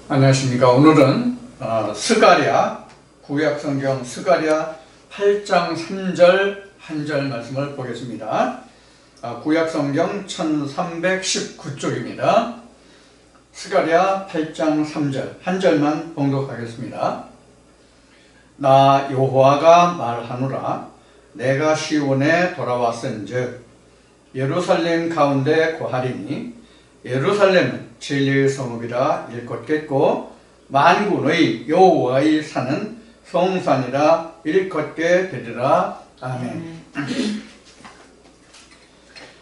안녕하십니까. 오늘은 스가랴 구약성경 스가랴 8장 3절 한 절 말씀을 보겠습니다. 구약성경 1319쪽입니다. 스가랴 8장 3절 한 절만 봉독하겠습니다. 나 여호와가 말하노라. 내가 시온에 돌아왔은즉 예루살렘 가운데 거하리니 예루살렘은 진리의 성읍이라 일컫겠고 만군의 여호와의 산은 성산이라 일컫게 되리라. 아멘.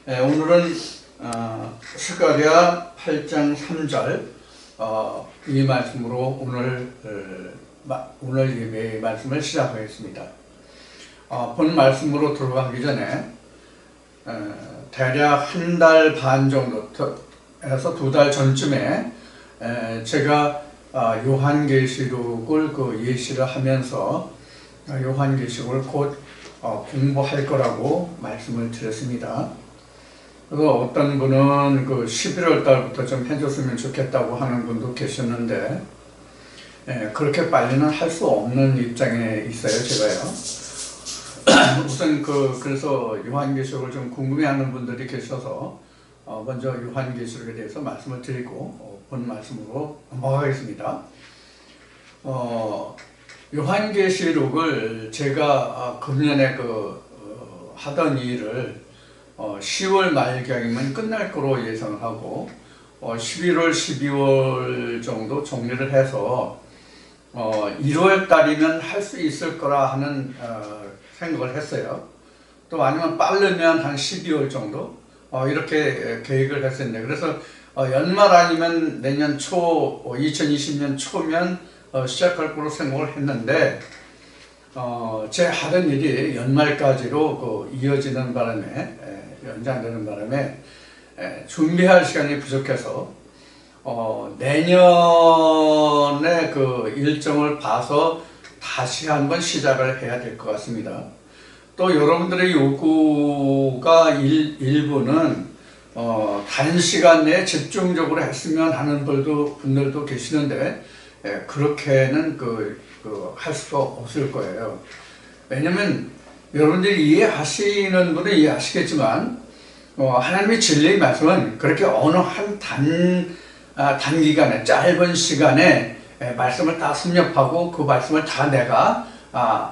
오늘은 스가랴 8장 3절 이 말씀으로 오늘 예배의 말씀을 시작하겠습니다. 본 말씀으로 들어가기 전에 대략 한 달 반 정도 해서 2달 전쯤에 제가 요한계시록을 예시를 하면서 요한계시록을 곧 공부할 거라고 말씀을 드렸습니다. 그래서 어떤 분은 11월 달부터 좀 해줬으면 좋겠다고 하는 분도 계셨는데 그렇게 빨리는 할 수 없는 입장에 있어요, 제가요. 우선 그래서 요한계시록을 좀 궁금해하는 분들이 계셔서 먼저 요한계시록에 대해서 말씀을 드리고 본 말씀으로 넘어가겠습니다. 요한계시록을 제가 금년에 하던 일을 10월 말경이면 끝날 거로 예상하고 11월, 12월 정도 정리를 해서 1월 달이면 할 수 있을 거라 하는 생각을 했어요. 또 아니면 빠르면 한 12월 정도 이렇게 계획을 했었는데, 그래서 연말 아니면 내년 초 2020년 초면 시작할 거로 생각을 했는데 제 하던 일이 연말까지로 이어지는 바람에 연장되는 바람에 준비할 시간이 부족해서 내년에 일정을 봐서 다시 한번 시작을 해야 될 것 같습니다. 또 여러분들의 요구가 일부는 단시간 내에 집중적으로 했으면 하는 분들도 계시는데 그렇게는 할 수 없을 거예요. 왜냐면 여러분들이 이해하시는 분은 이해하시겠지만 하나님의 진리의 말씀은 그렇게 어느 한 단기간에 짧은 시간에 말씀을 다 섭렵하고 그 말씀을 다 내가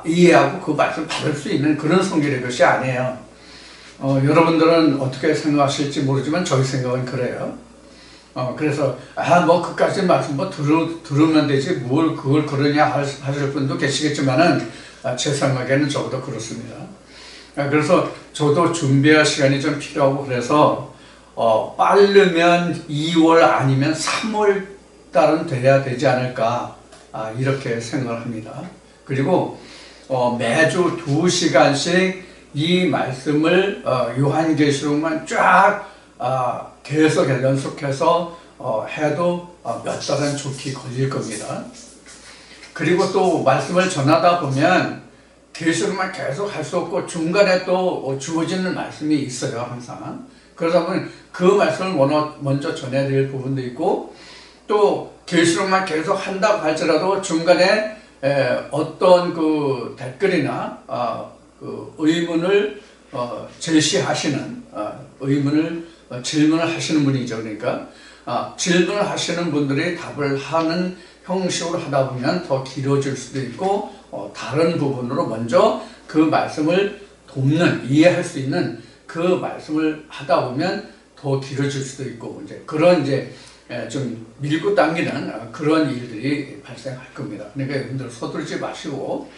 이해하고 그 말씀을 받을 수 있는 그런 성질의 것이 아니에요. 여러분들은 어떻게 생각하실지 모르지만 저희 생각은 그래요. 그래서 그까지 말씀 들으면 되지 뭘 그걸 그러냐 하실 분도 계시겠지만은 제 생각에는 적어도 그렇습니다. 그래서 저도 준비할 시간이 좀 필요하고 그래서 빠르면 2월 아니면 3월 달은 돼야 되지 않을까 이렇게 생각을 합니다. 그리고 매주 2시간씩 이 말씀을 요한계시록만 쫙 계속 연속해서 해도 몇 달은 좋게 걸릴 겁니다. 그리고 또 말씀을 전하다 보면 계시록만 계속 할 수 없고 중간에 또 주어지는 말씀이 있어요, 항상. 그러다 보면 그 말씀을 먼저 전해야 될 부분도 있고 또 계시록만 계속 한다고 할지라도 중간에 어떤 댓글이나 의문을 제시하시는 질문을 하시는 분이죠. 그러니까 질문을 하시는 분들이 답을 하는 형식으로 하다 보면 더 길어질 수도 있고 다른 부분으로 먼저 그 말씀을 돕는 이해할 수 있는 그 말씀을 하다 보면 더 길어질 수도 있고 그런 좀 밀고 당기는 그런 일들이 발생할 겁니다. 그러니까 여러분들 서두르지 마시고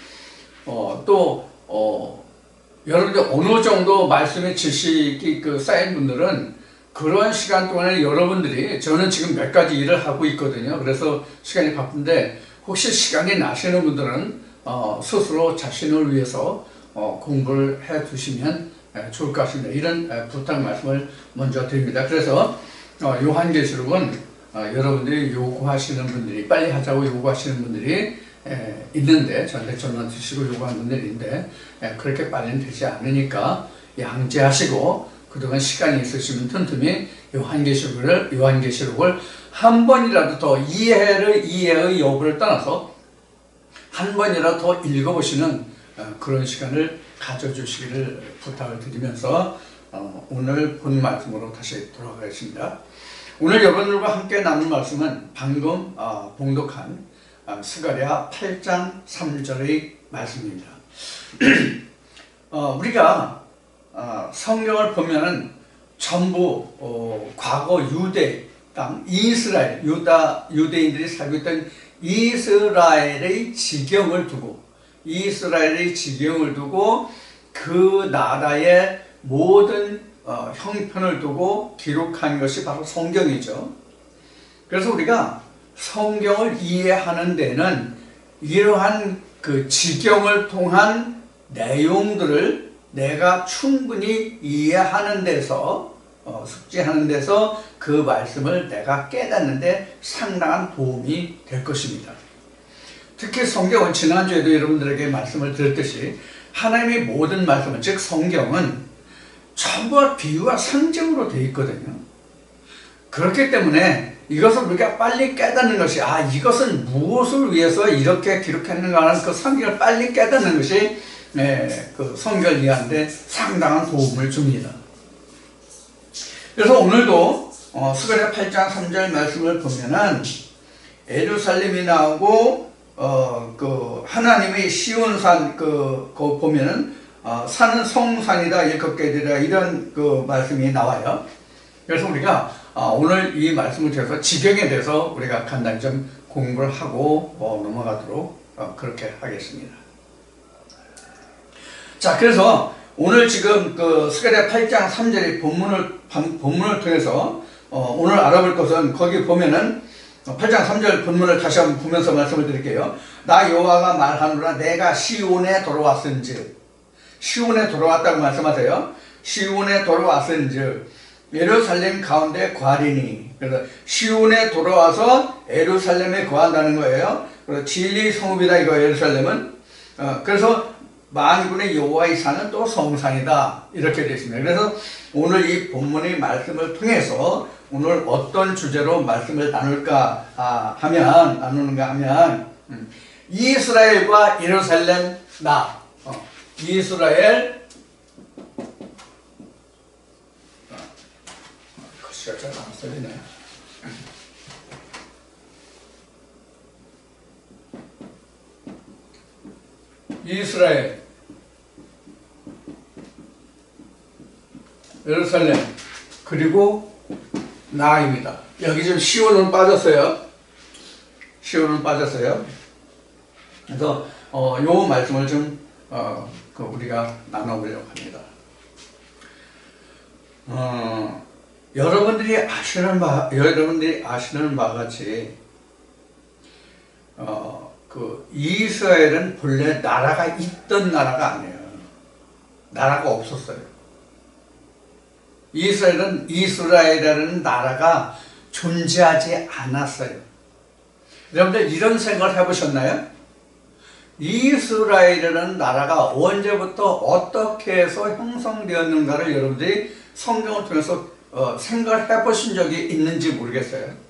여러분들 어느 정도 말씀의 지식이 쌓인 분들은 그런 시간 동안에 여러분들이 저는 지금 몇 가지 일을 하고 있거든요. 그래서 시간이 바쁜데 혹시 시간이 나시는 분들은 스스로 자신을 위해서 공부를 해 두시면 좋을 것 같습니다. 이런 부탁 말씀을 먼저 드립니다. 그래서 요한계시록은 여러분들이 요구하시는 분들이 빨리 하자고 요구하시는 분들이 있는데 저한테 전화 주시고 요구하는 분들이 있는데 그렇게 빨리는 되지 않으니까 양지하시고 그동안 시간이 있으시면 틈틈이 요한계시록을 한 번이라도 더 이해의 여부를 떠나서 한 번이라도 더 읽어보시는 그런 시간을 가져주시기를 부탁을 드리면서 오늘 본 말씀으로 다시 돌아가겠습니다. 오늘 여러분들과 함께 나눌 말씀은 방금 봉독한 스가랴 8장 3절의 말씀입니다. 우리가 성경을 보면은 전부 과거 유대 땅 이스라엘 유대인들이 살고 있던 이스라엘의 지경을 두고 그 나라의 모든 형편을 두고 기록한 것이 바로 성경이죠. 그래서 우리가 성경을 이해하는 데는 이러한 그 지경을 통한 내용들을 내가 충분히 이해하는 데서 숙지하는 데서 그 말씀을 내가 깨닫는 데 상당한 도움이 될 것입니다. 특히 성경은 지난주에도 여러분들에게 말씀을 드렸듯이 하나님의 모든 말씀은 즉 성경은 전부 비유와 상징으로 되어 있거든요. 그렇기 때문에 이것을 우리가 빨리 깨닫는 것이 이것은 무엇을 위해서 이렇게 기록했는가 하는 그 성경을 빨리 깨닫는 것이 그 성경을 이해하는 데 상당한 도움을 줍니다. 그래서 오늘도 스가랴 8장 3절 말씀을 보면은 예루살렘이 나오고 그 하나님의 시온산 거 보면은 산은 성산이다 일컫게 되리라 이런 그 말씀이 나와요. 그래서 우리가 오늘 이 말씀을 통해서 지경에 대해서 우리가 간단히 좀 공부를 하고 넘어가도록 그렇게 하겠습니다. 자, 그래서 오늘 지금 그 스가랴 8장 3절의 본문을 통해서 오늘 알아볼 것은 거기 보면은 8장 3절 본문을 다시 한번 보면서 말씀을 드릴게요. 나 여호와가 말하노라 내가 시온에 돌아왔은즉 시온에 돌아왔다고 말씀하세요. 시온에 돌아왔은즉 예루살렘 가운데 거하리니 그래서 시온에 돌아와서 예루살렘에 거한다는 거예요. 그래서 진리 성읍이다 이거 예루살렘은 그래서 만군의 여호와의 산은 또 성산이다 이렇게 되어 있습니다. 그래서 오늘 이 본문의 말씀을 통해서 오늘 어떤 주제로 말씀을 나누는가 하면 이스라엘과 예루살렘 이스라엘 글씨가 잘 안 써지네. 이스라엘 예루살렘 그리고 나입니다. 여기 지금 시온은 빠졌어요. 그래서 요 말씀을 좀 우리가 나눠보려고 합니다. 여러분들이 아시는 바와 같이 그 이스라엘은 본래 나라가 있던 나라가 아니에요. 나라가 없었어요. 이스라엘이라는 나라가 존재하지 않았어요. 여러분들 이런 생각을 해보셨나요? 이스라엘이라는 나라가 언제부터 어떻게 해서 형성되었는가를 여러분들이 성경을 통해서 생각을 해보신 적이 있는지 모르겠어요.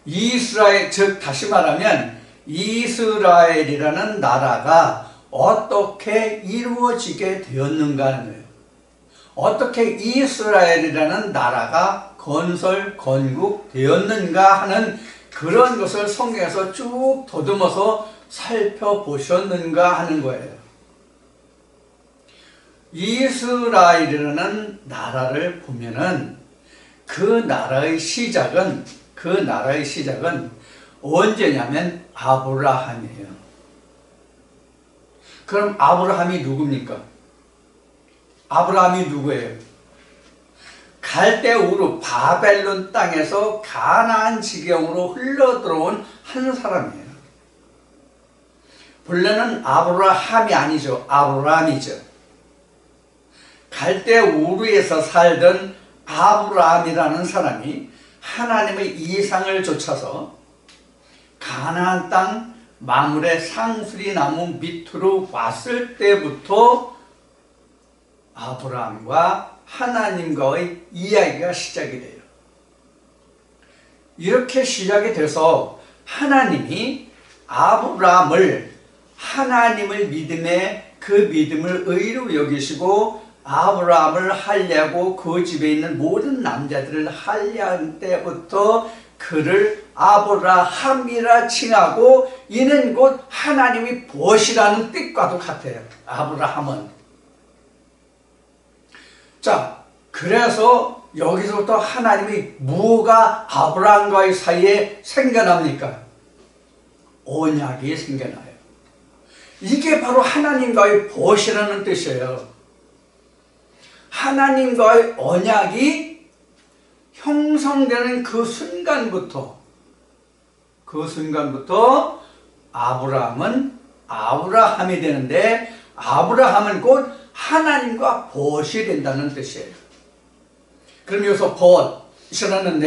이스라엘, 즉 다시 말하면 이스라엘이라는 나라가 어떻게 이루어지게 되었는가 하는 거예요. 어떻게 이스라엘이라는 나라가 건국되었는가 하는 그런 것을 성경에서 쭉 더듬어서 살펴보셨는가 하는 거예요. 이스라엘이라는 나라를 보면은 그 나라의 시작은 언제냐면 아브라함이에요. 그럼 아브라함이 누굽니까? 아브라함이 누구예요? 갈대 우르 바벨론 땅에서 가나안 지경으로 흘러들어온 한 사람이에요. 본래는 아브라함이 아니죠. 아브람이죠. 갈대 우르에서 살던 아브라함이라는 사람이 하나님의 이상을 좇아서 가나안 땅 마므레 상수리 나무 밑으로 왔을 때부터 아브라함과 하나님과의 이야기가 시작이 돼요. 이렇게 시작이 돼서 하나님이 아브라함을 하나님을 믿음에 그 믿음을 의로 여기시고 아브라함을 할례하고 그 집에 있는 모든 남자들을 할례한 때부터 그를 아브라함이라 칭하고 이는 곧 하나님이 보시라는 뜻과도 같아요. 아브라함은. 자, 그래서 여기서부터 하나님이 무엇가 아브라함과의 사이에 생겨납니까? 언약이 생겨나요. 이게 바로 하나님과의 보시라는 뜻이에요. 하나님과의 언약이 형성되는 그 순간부터 아브라함은 아브라함이 되는데 아브라함은 곧 하나님과 벗이 된다는 뜻이에요. 그럼 여기서 벗이라는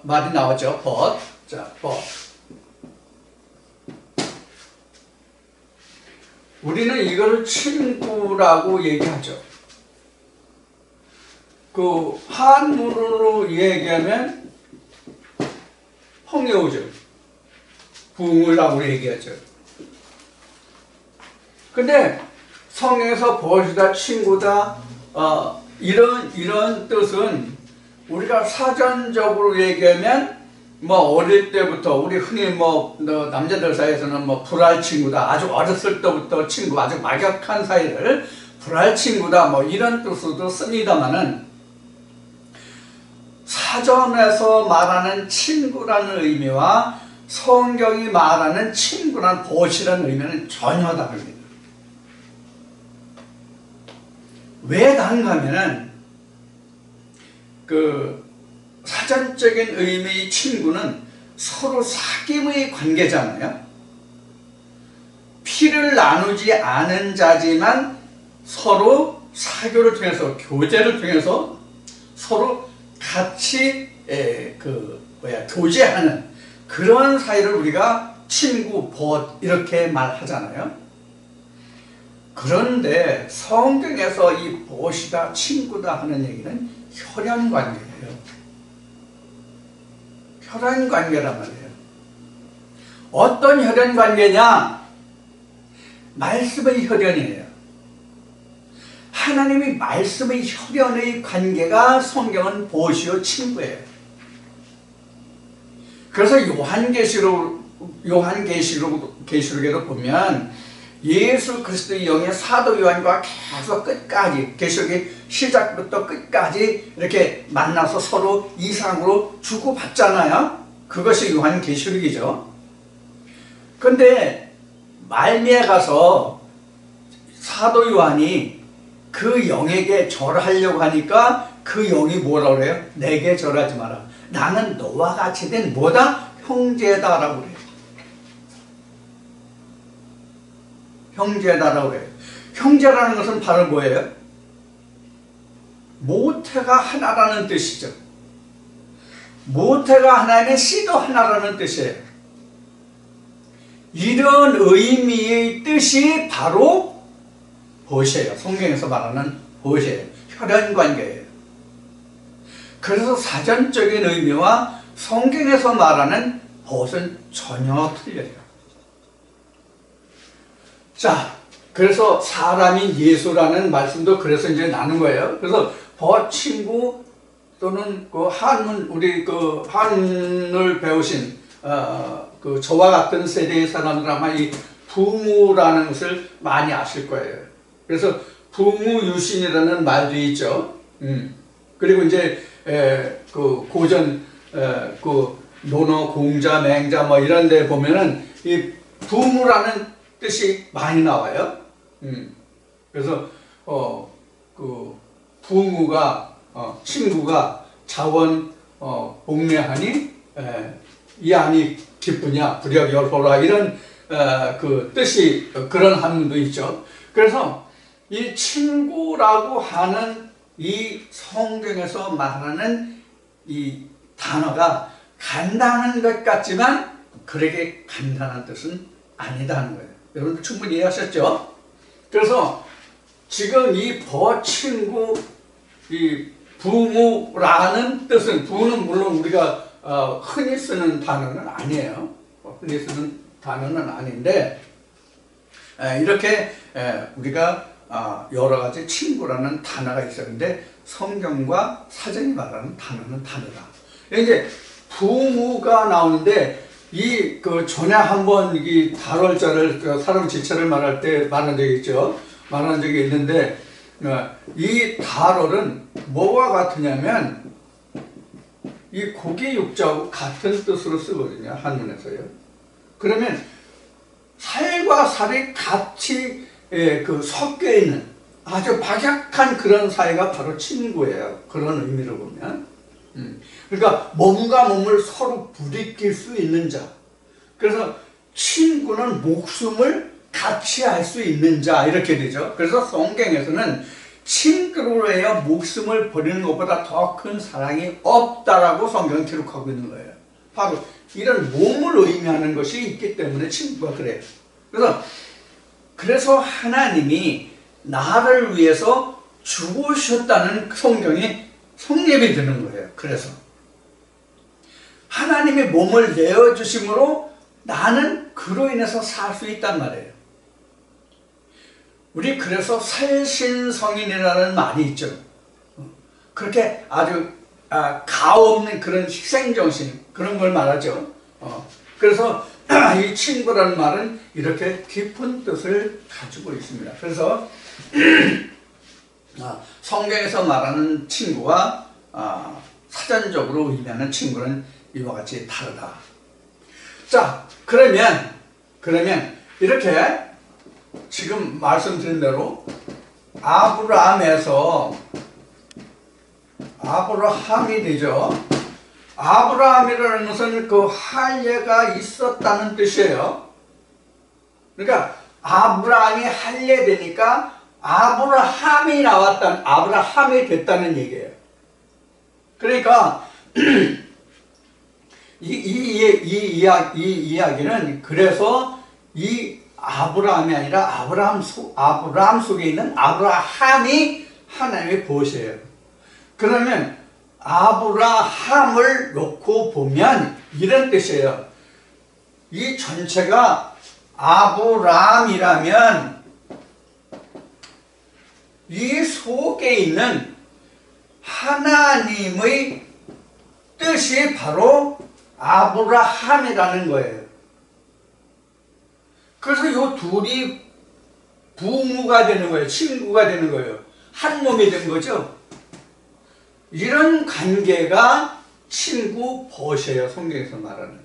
말이 나오죠. 벗. 자, 벗. 우리는 이거를 친구라고 얘기하죠. 그 한문으로 얘기하면 형제우죠. 부흥이라고 얘기하죠. 근데 성경에서 벗이다, 친구다, 이런 뜻은 우리가 사전적으로 얘기하면 뭐 어릴 때부터 우리 흔히 남자들 사이에서는 불알 친구다, 아주 어렸을 때부터 친구, 아주 막역한 사이를 불알 친구다, 이런 뜻으로도 씁니다만은 사전에서 말하는 친구라는 의미와 성경이 말하는 친구란 벗이라는 의미는 전혀 다릅니다. 왜 다른가 하면은 그 사전적인 의미의 친구는 서로 사귐의 관계잖아요. 피를 나누지 않은 자지만 서로 사교를 통해서, 교제를 통해서 서로 같이 교제하는 그런 사이를 우리가 친구, 벗 이렇게 말하잖아요. 그런데 성경에서 이 벗이다, 친구다 하는 얘기는 혈연관계예요. 혈연관계란 말이에요. 어떤 혈연관계냐? 말씀의 혈연이에요. 하나님이 말씀의 혈연의 관계가 성경은 벗이요 친구예요. 그래서 요한계시록에도 보면 예수 그리스도의 영의 사도 요한과 계속 끝까지, 계시록의 시작부터 끝까지 이렇게 만나서 서로 이상으로 주고받잖아요. 그것이 요한계시록이죠. 근데 말미에 가서 사도 요한이 그 영에게 절하려고 하니까 그 영이 뭐라고 그래요? 내게 절하지 마라. 나는 너와 같이 된 뭐다? 형제다라고 그래요. 형제다라고 해요. 형제라는 것은 바로 뭐예요? 모태가 하나라는 뜻이죠. 모태가 하나이면 씨도 하나라는 뜻이에요. 이런 의미의 뜻이 바로 벗이에요. 성경에서 말하는 벗이에요. 혈연관계예요. 그래서 사전적인 의미와 성경에서 말하는 벗은 전혀 틀려요. 자, 그래서 사람이 예수라는 말씀도 그래서 이제 나눈 거예요. 그래서 벗, 친구 또는 그 한문, 우리 그 한문을 배우신 그 저와 같은 세대의 사람들 아마 이 부모라는 것을 많이 아실 거예요. 그래서 부무유신이라는 말도 있죠. 그리고 이제 그 고전 그 논어, 공자, 맹자 이런 데 보면은 이 부무라는 뜻이 많이 나와요. 그래서 그 부무가 친구가 자원 복례하니 이 안이 기쁘냐 부력 열호라 이런 그 뜻이 그런 한문도 있죠. 그래서 이 친구라고 하는 이 성경에서 말하는 이 단어가 간단한 것 같지만 그렇게 간단한 뜻은 아니다는 거예요. 여러분들 충분히 이해하셨죠? 그래서 지금 이 버친구, 이 부모라는 뜻은, 부는 물론 우리가 흔히 쓰는 단어는 아니에요. 흔히 쓰는 단어는 아닌데, 이렇게 우리가 여러 가지 친구라는 단어가 있었는데 성경과 사전이 말하는 단어는 다르다. 이제 부모가 나오는데 이 그 전에 한번 이 다월자를 사람 지체를 말할 때 말한 적이 있죠. 말한 적이 있는데 이 다월은 뭐와 같으냐면 이 고기 육자하고 같은 뜻으로 쓰거든요. 한문에서요. 그러면 살과 살이 같이 섞여 있는 아주 박약한 그런 사이가 바로 친구예요. 그런 의미로 보면. 그러니까 몸과 몸을 서로 부딪힐 수 있는 자. 그래서 친구는 목숨을 같이 할 수 있는 자 이렇게 되죠. 그래서 성경에서는 친구로 해야 목숨을 버리는 것보다 더 큰 사랑이 없다라고 성경은 기록하고 있는 거예요. 바로 이런 몸을 의미하는 것이 있기 때문에 친구가 그래요. 그래서 하나님이 나를 위해서 죽으셨다는 성경이 성립이 되는 거예요. 그래서 하나님이 몸을 내어주심으로 나는 그로 인해서 살 수 있단 말이에요. 우리 그래서 살신성인이라는 말이 있죠. 그렇게 아주 가없는 그런 희생정신 그런 걸 말하죠. 그래서 이 친구라는 말은 이렇게 깊은 뜻을 가지고 있습니다. 그래서 성경에서 말하는 친구와 사전적으로 의미하는 친구는 이와 같이 다르다. 자, 그러면 이렇게 지금 말씀드린 대로 아브라함이 되죠. 아브라함이라는 것은 그 할례가 있었다는 뜻이에요. 그러니까 아브라함이 할례되니까 아브라함이 됐다는 얘기예요. 그러니까 이 이야기는 그래서 이 아브라함이 아니라 아브라함 속에 있는 아브라함이 하나님의 보시예요. 그러면 아브라함을 놓고 보면 이런 뜻이에요. 이 전체가 아브라함이라면 이 속에 있는 하나님의 뜻이 바로 아브라함이라는 거예요. 그래서 이 둘이 부모가 되는 거예요. 친구가 되는 거예요. 한 몸이 된 거죠. 이런 관계가 친구 벗이에요. 성경에서 말하는.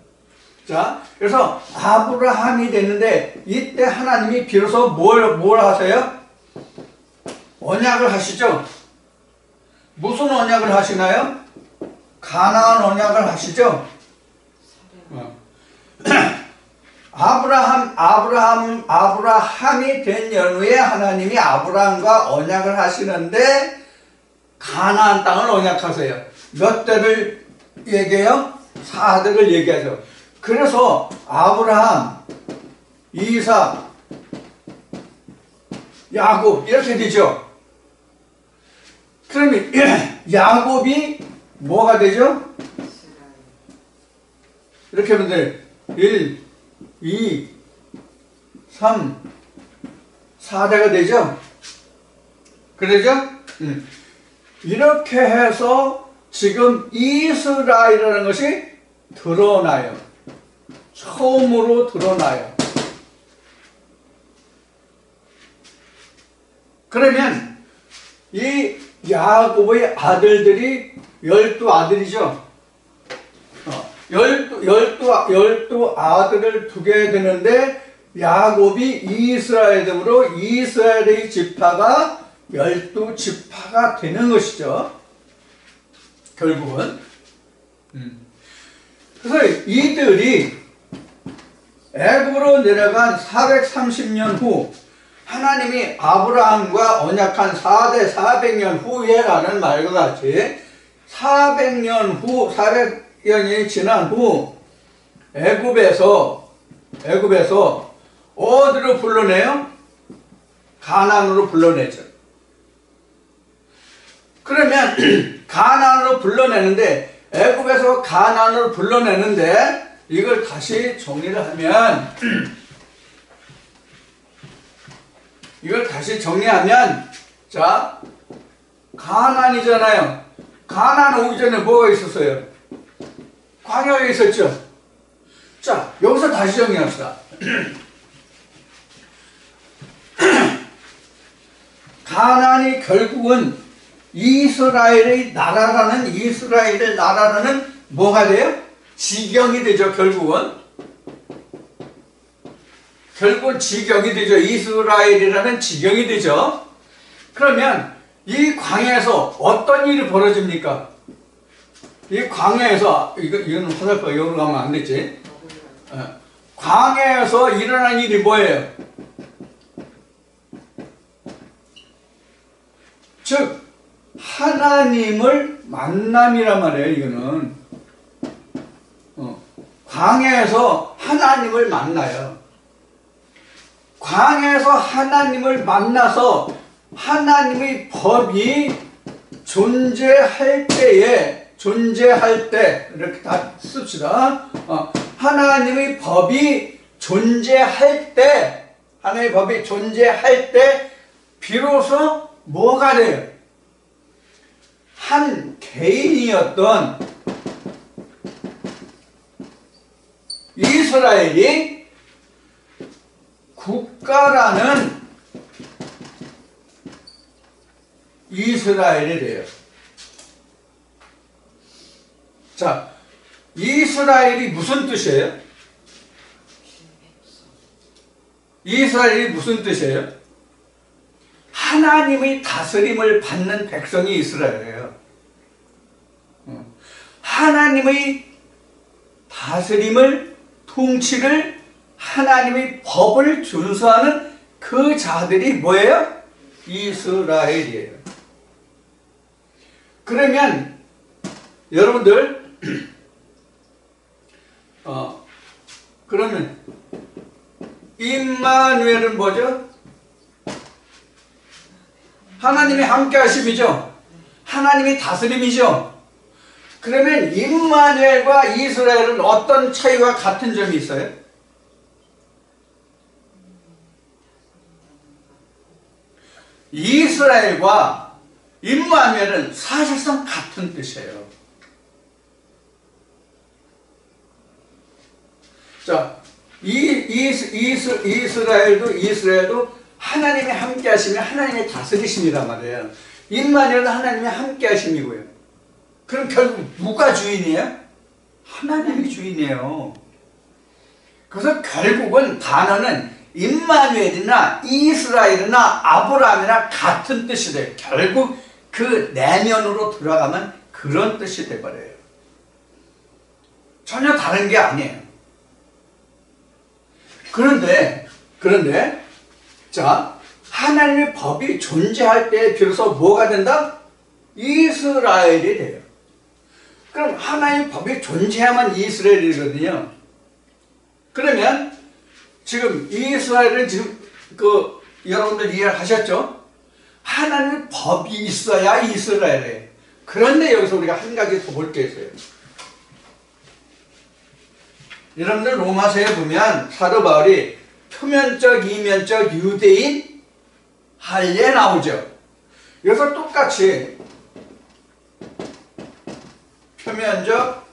자, 그래서 아브라함이 됐는데 이때 하나님이 비로소 뭘 하세요? 언약을 하시죠. 무슨 언약을 하시나요? 가나안 언약을 하시죠. 아브라함이 된 연후에 하나님이 아브라함과 언약을 하시는데 가나안 땅을 언약하세요. 몇 대를 얘기해요? 4대를 얘기하죠. 그래서 아브라함, 이삭, 야곱 이렇게 되죠. 그러면 야곱이 뭐가 되죠? 이렇게 하면 돼요. 1, 2, 3, 4대가 되죠? 그러죠? 이렇게 해서 지금 이스라엘이라는 것이 드러나요. 처음으로 드러나요. 그러면 이 야곱의 아들들이 12아들이죠. 12 아들을 두게 되는데 야곱이 이스라엘됨으로 이스라엘의 지파가 12지파가 되는 것이죠. 결국은. 그래서 이들이 애굽으로 내려간 430년 후 하나님이 아브라함과 언약한 4대 400년 후에라는 말과 같이 400년이 지난 후 애굽에서 어디로 불러내요? 가나안으로 불러내죠. 그러면 가나안으로 불러내는데, 애굽에서 가나안으로 불러내는데, 이걸 다시 정리를 하면, 이걸 다시 정리하면, 자, 가나안이잖아요. 가나안 오기 전에 뭐가 있었어요? 광야에 있었죠. 자, 여기서 다시 정리합시다. 가나안이 결국은 이스라엘의 나라라는 뭐가 돼요? 지경이 되죠. 결국은 지경이 되죠. 이스라엘이라는 지경이 되죠. 그러면 이 광야에서 어떤 일이 벌어집니까? 이 광야에서 이거는 화살표가 여기로 가면 안 되지. 광야에서 일어난 일이 뭐예요? 즉 하나님을 만남이란 말이에요. 이거는 광야에서 하나님을 만나요. 광야에서 하나님을 만나서 하나님의 법이 존재할 때 이렇게 다 씁시다. 하나님의 법이 존재할 때 비로소 뭐가 돼요? 한 개인이었던 이스라엘이 국가라는 이스라엘이 돼요. 자, 이스라엘이 무슨 뜻이에요? 이스라엘이 무슨 뜻이에요? 하나님의 다스림을 받는 백성이 이스라엘이에요. 하나님의 다스림을, 통치를, 하나님의 법을 준수하는 그 자들이 뭐예요? 이스라엘이에요. 그러면 여러분들 그러면 임마누엘은 뭐죠? 하나님이 함께 하심이죠. 하나님이 다스림이죠. 그러면 임마누엘과 이스라엘은 어떤 차이와 같은 점이 있어요? 이스라엘과 임마누엘은 사실상 같은 뜻이에요. 자, 이스라엘도 하나님이 함께 하시면 하나님의 다스리심이란 말이에요. 임마누엘은 하나님이 함께 하심이고요. 그럼 결국 누가 주인이에요? 하나님이 주인이에요. 그래서 결국은 단어는 임마누엘이나 이스라엘이나 아브라함이나 같은 뜻이 돼요. 결국 그 내면으로 들어가면 그런 뜻이 돼버려요. 전혀 다른 게 아니에요. 그런데 자, 하나님의 법이 존재할 때 비로소 뭐가 된다? 이스라엘이 돼요. 그럼 하나님의 법이 존재하면 이스라엘이거든요. 그러면 지금 이스라엘은 지금 여러분들 이해하셨죠? 하나님의 법이 있어야 이스라엘이에요. 그런데 여기서 우리가 한 가지 더 볼 게 있어요. 여러분들 로마서에 보면 사도 바울이 표면적, 이면적, 유대인, 할례 나오죠. 여기서 똑같이 표면적,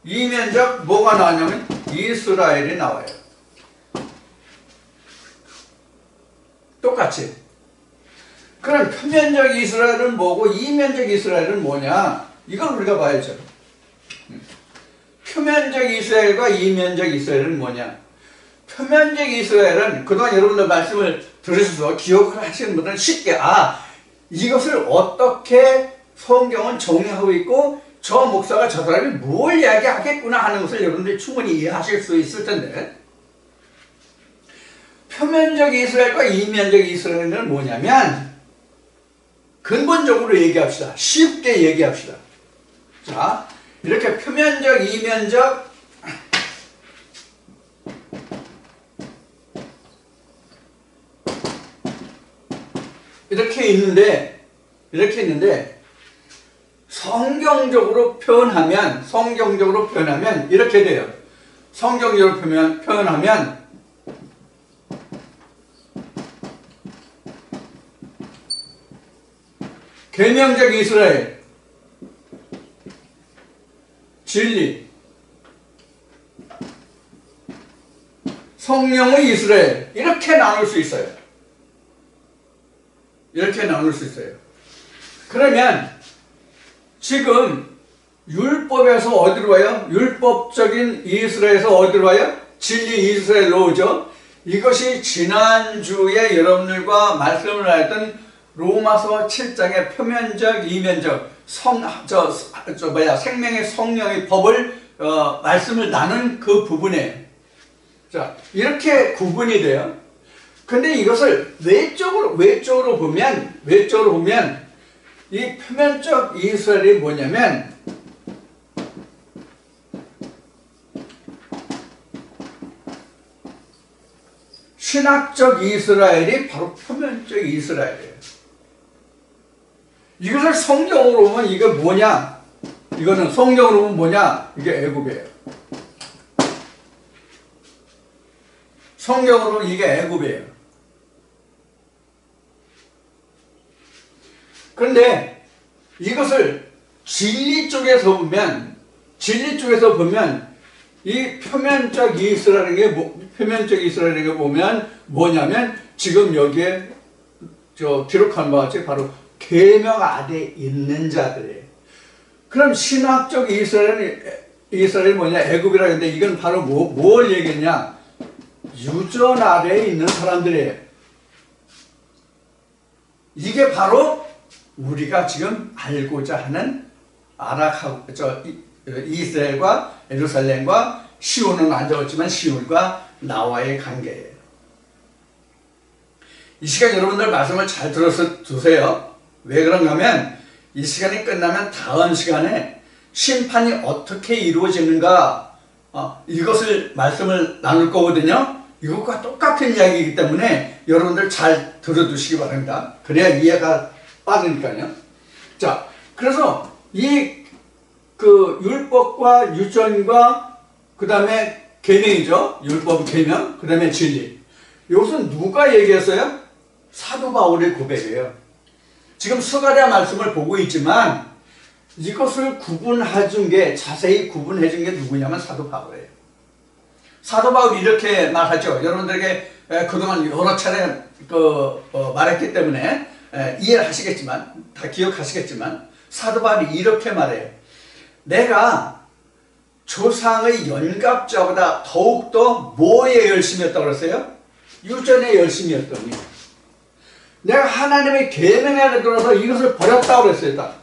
이면적 뭐가 나오냐면 이스라엘이 나와요. 똑같이. 그럼 표면적 이스라엘은 뭐고 이면적 이스라엘은 뭐냐? 이걸 우리가 봐야죠. 표면적 이스라엘과 이면적 이스라엘은 뭐냐? 표면적 이스라엘은 그동안 여러분들 말씀을 들으셔서 기억을 하시는 분들은 쉽게 이것을 어떻게 성경은 정의하고 있고 저 목사가 저 사람이 뭘 이야기하겠구나 하는 것을 여러분들이 충분히 이해하실 수 있을 텐데, 표면적 이스라엘과 이면적 이스라엘은 뭐냐면 근본적으로 얘기합시다. 쉽게 얘기합시다. 자, 이렇게 표면적, 이면적, 이렇게 있는데 이렇게 있는데 성경적으로 표현하면 이렇게 돼요. 성경적으로 표현하면 계명적 이스라엘, 진리, 성령의 이스라엘, 이렇게 나눌 수 있어요. 이렇게 나눌 수 있어요. 그러면 지금 율법에서 어디로 와요? 율법적인 이스라엘에서 어디로 와요? 진리 이스라엘로 오죠. 이것이 지난주에 여러분들과 말씀을 하였던 로마서 7장의 표면적, 이면적, 생명의 성령의 법을 말씀을 나눈 그 부분이에요. 자, 이렇게 구분이 돼요. 근데 이것을 외적으로 보면 이 표면적 이스라엘이 뭐냐면 신학적 이스라엘이 바로 표면적 이스라엘이에요. 이것을 성경으로 보면 이게 뭐냐? 이거는 성경으로 보면 뭐냐? 이게 애굽이에요. 성경으로 이게 애굽이에요. 그런데 이것을 진리 쪽에서 보면 이 표면적 이스라엘에게 보면 뭐냐면 지금 여기에 기록한 바와 같이 바로 계명 아래 있는 자들이에요. 그럼 신학적 이스라엘이 뭐냐? 애굽이라 했는데 이건 바로 뭘 얘기했냐? 유전 아래에 있는 사람들이에요. 이게 바로 우리가 지금 알고자 하는 이스라엘과 예루살렘과 시온은 안 적었지만 시온과 나와의 관계예요. 이 시간 여러분들 말씀을 잘 들어서 두세요. 왜 그런가 하면 이 시간이 끝나면 다음 시간에 심판이 어떻게 이루어지는가 이것을 말씀을 나눌 거거든요. 이것과 똑같은 이야기이기 때문에 여러분들 잘 들어두시기 바랍니다. 그래야 이해가 빠르니까요. 자, 그래서 그 율법과 유전과 그 다음에 계명이죠. 율법, 계명, 그 다음에 진리. 이것은 누가 얘기했어요? 사도 바울의 고백이에요. 지금 스가랴 말씀을 보고 있지만 이것을 자세히 구분해 준 게 누구냐면 사도 바울이에요. 사도 바울이 이렇게 말하죠. 여러분들에게 그동안 여러 차례 말했기 때문에 이해를 하시겠지만, 다 기억하시겠지만, 사도 바울이 이렇게 말해요. 내가 조상의 연갑자보다 더욱더 뭐에 열심이었다고 그랬어요? 유전에 열심이었더니 내가 하나님의 계명에 안에 들어서 이것을 버렸다고 그랬어요. 딱.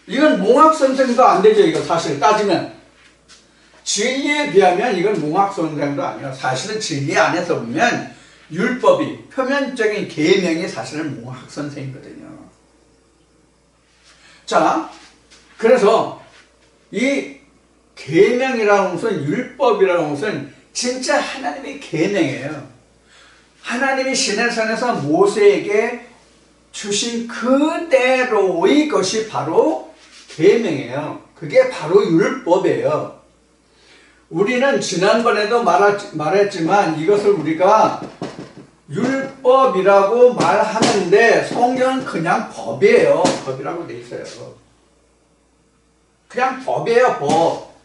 이건 몽학선생도 안 되죠. 이거 사실 따지면 진리에 비하면 이건 몽학선생도 아니에요. 사실은 진리 안에서 보면 율법이 표면적인 계명이 사실은 몽학선생이거든요. 자, 그래서 이 계명이라는 것은, 율법이라는 것은 진짜 하나님의 계명이에요. 하나님이 시내산에서 모세에게 주신 그대로의 것이 바로 계명이에요. 그게 바로 율법이에요. 우리는 지난번에도 말했지만 이것을 우리가 율법이라고 말하는데 성경은 그냥 법이에요. 법이라고 돼 있어요. 그냥 법이에요. 법.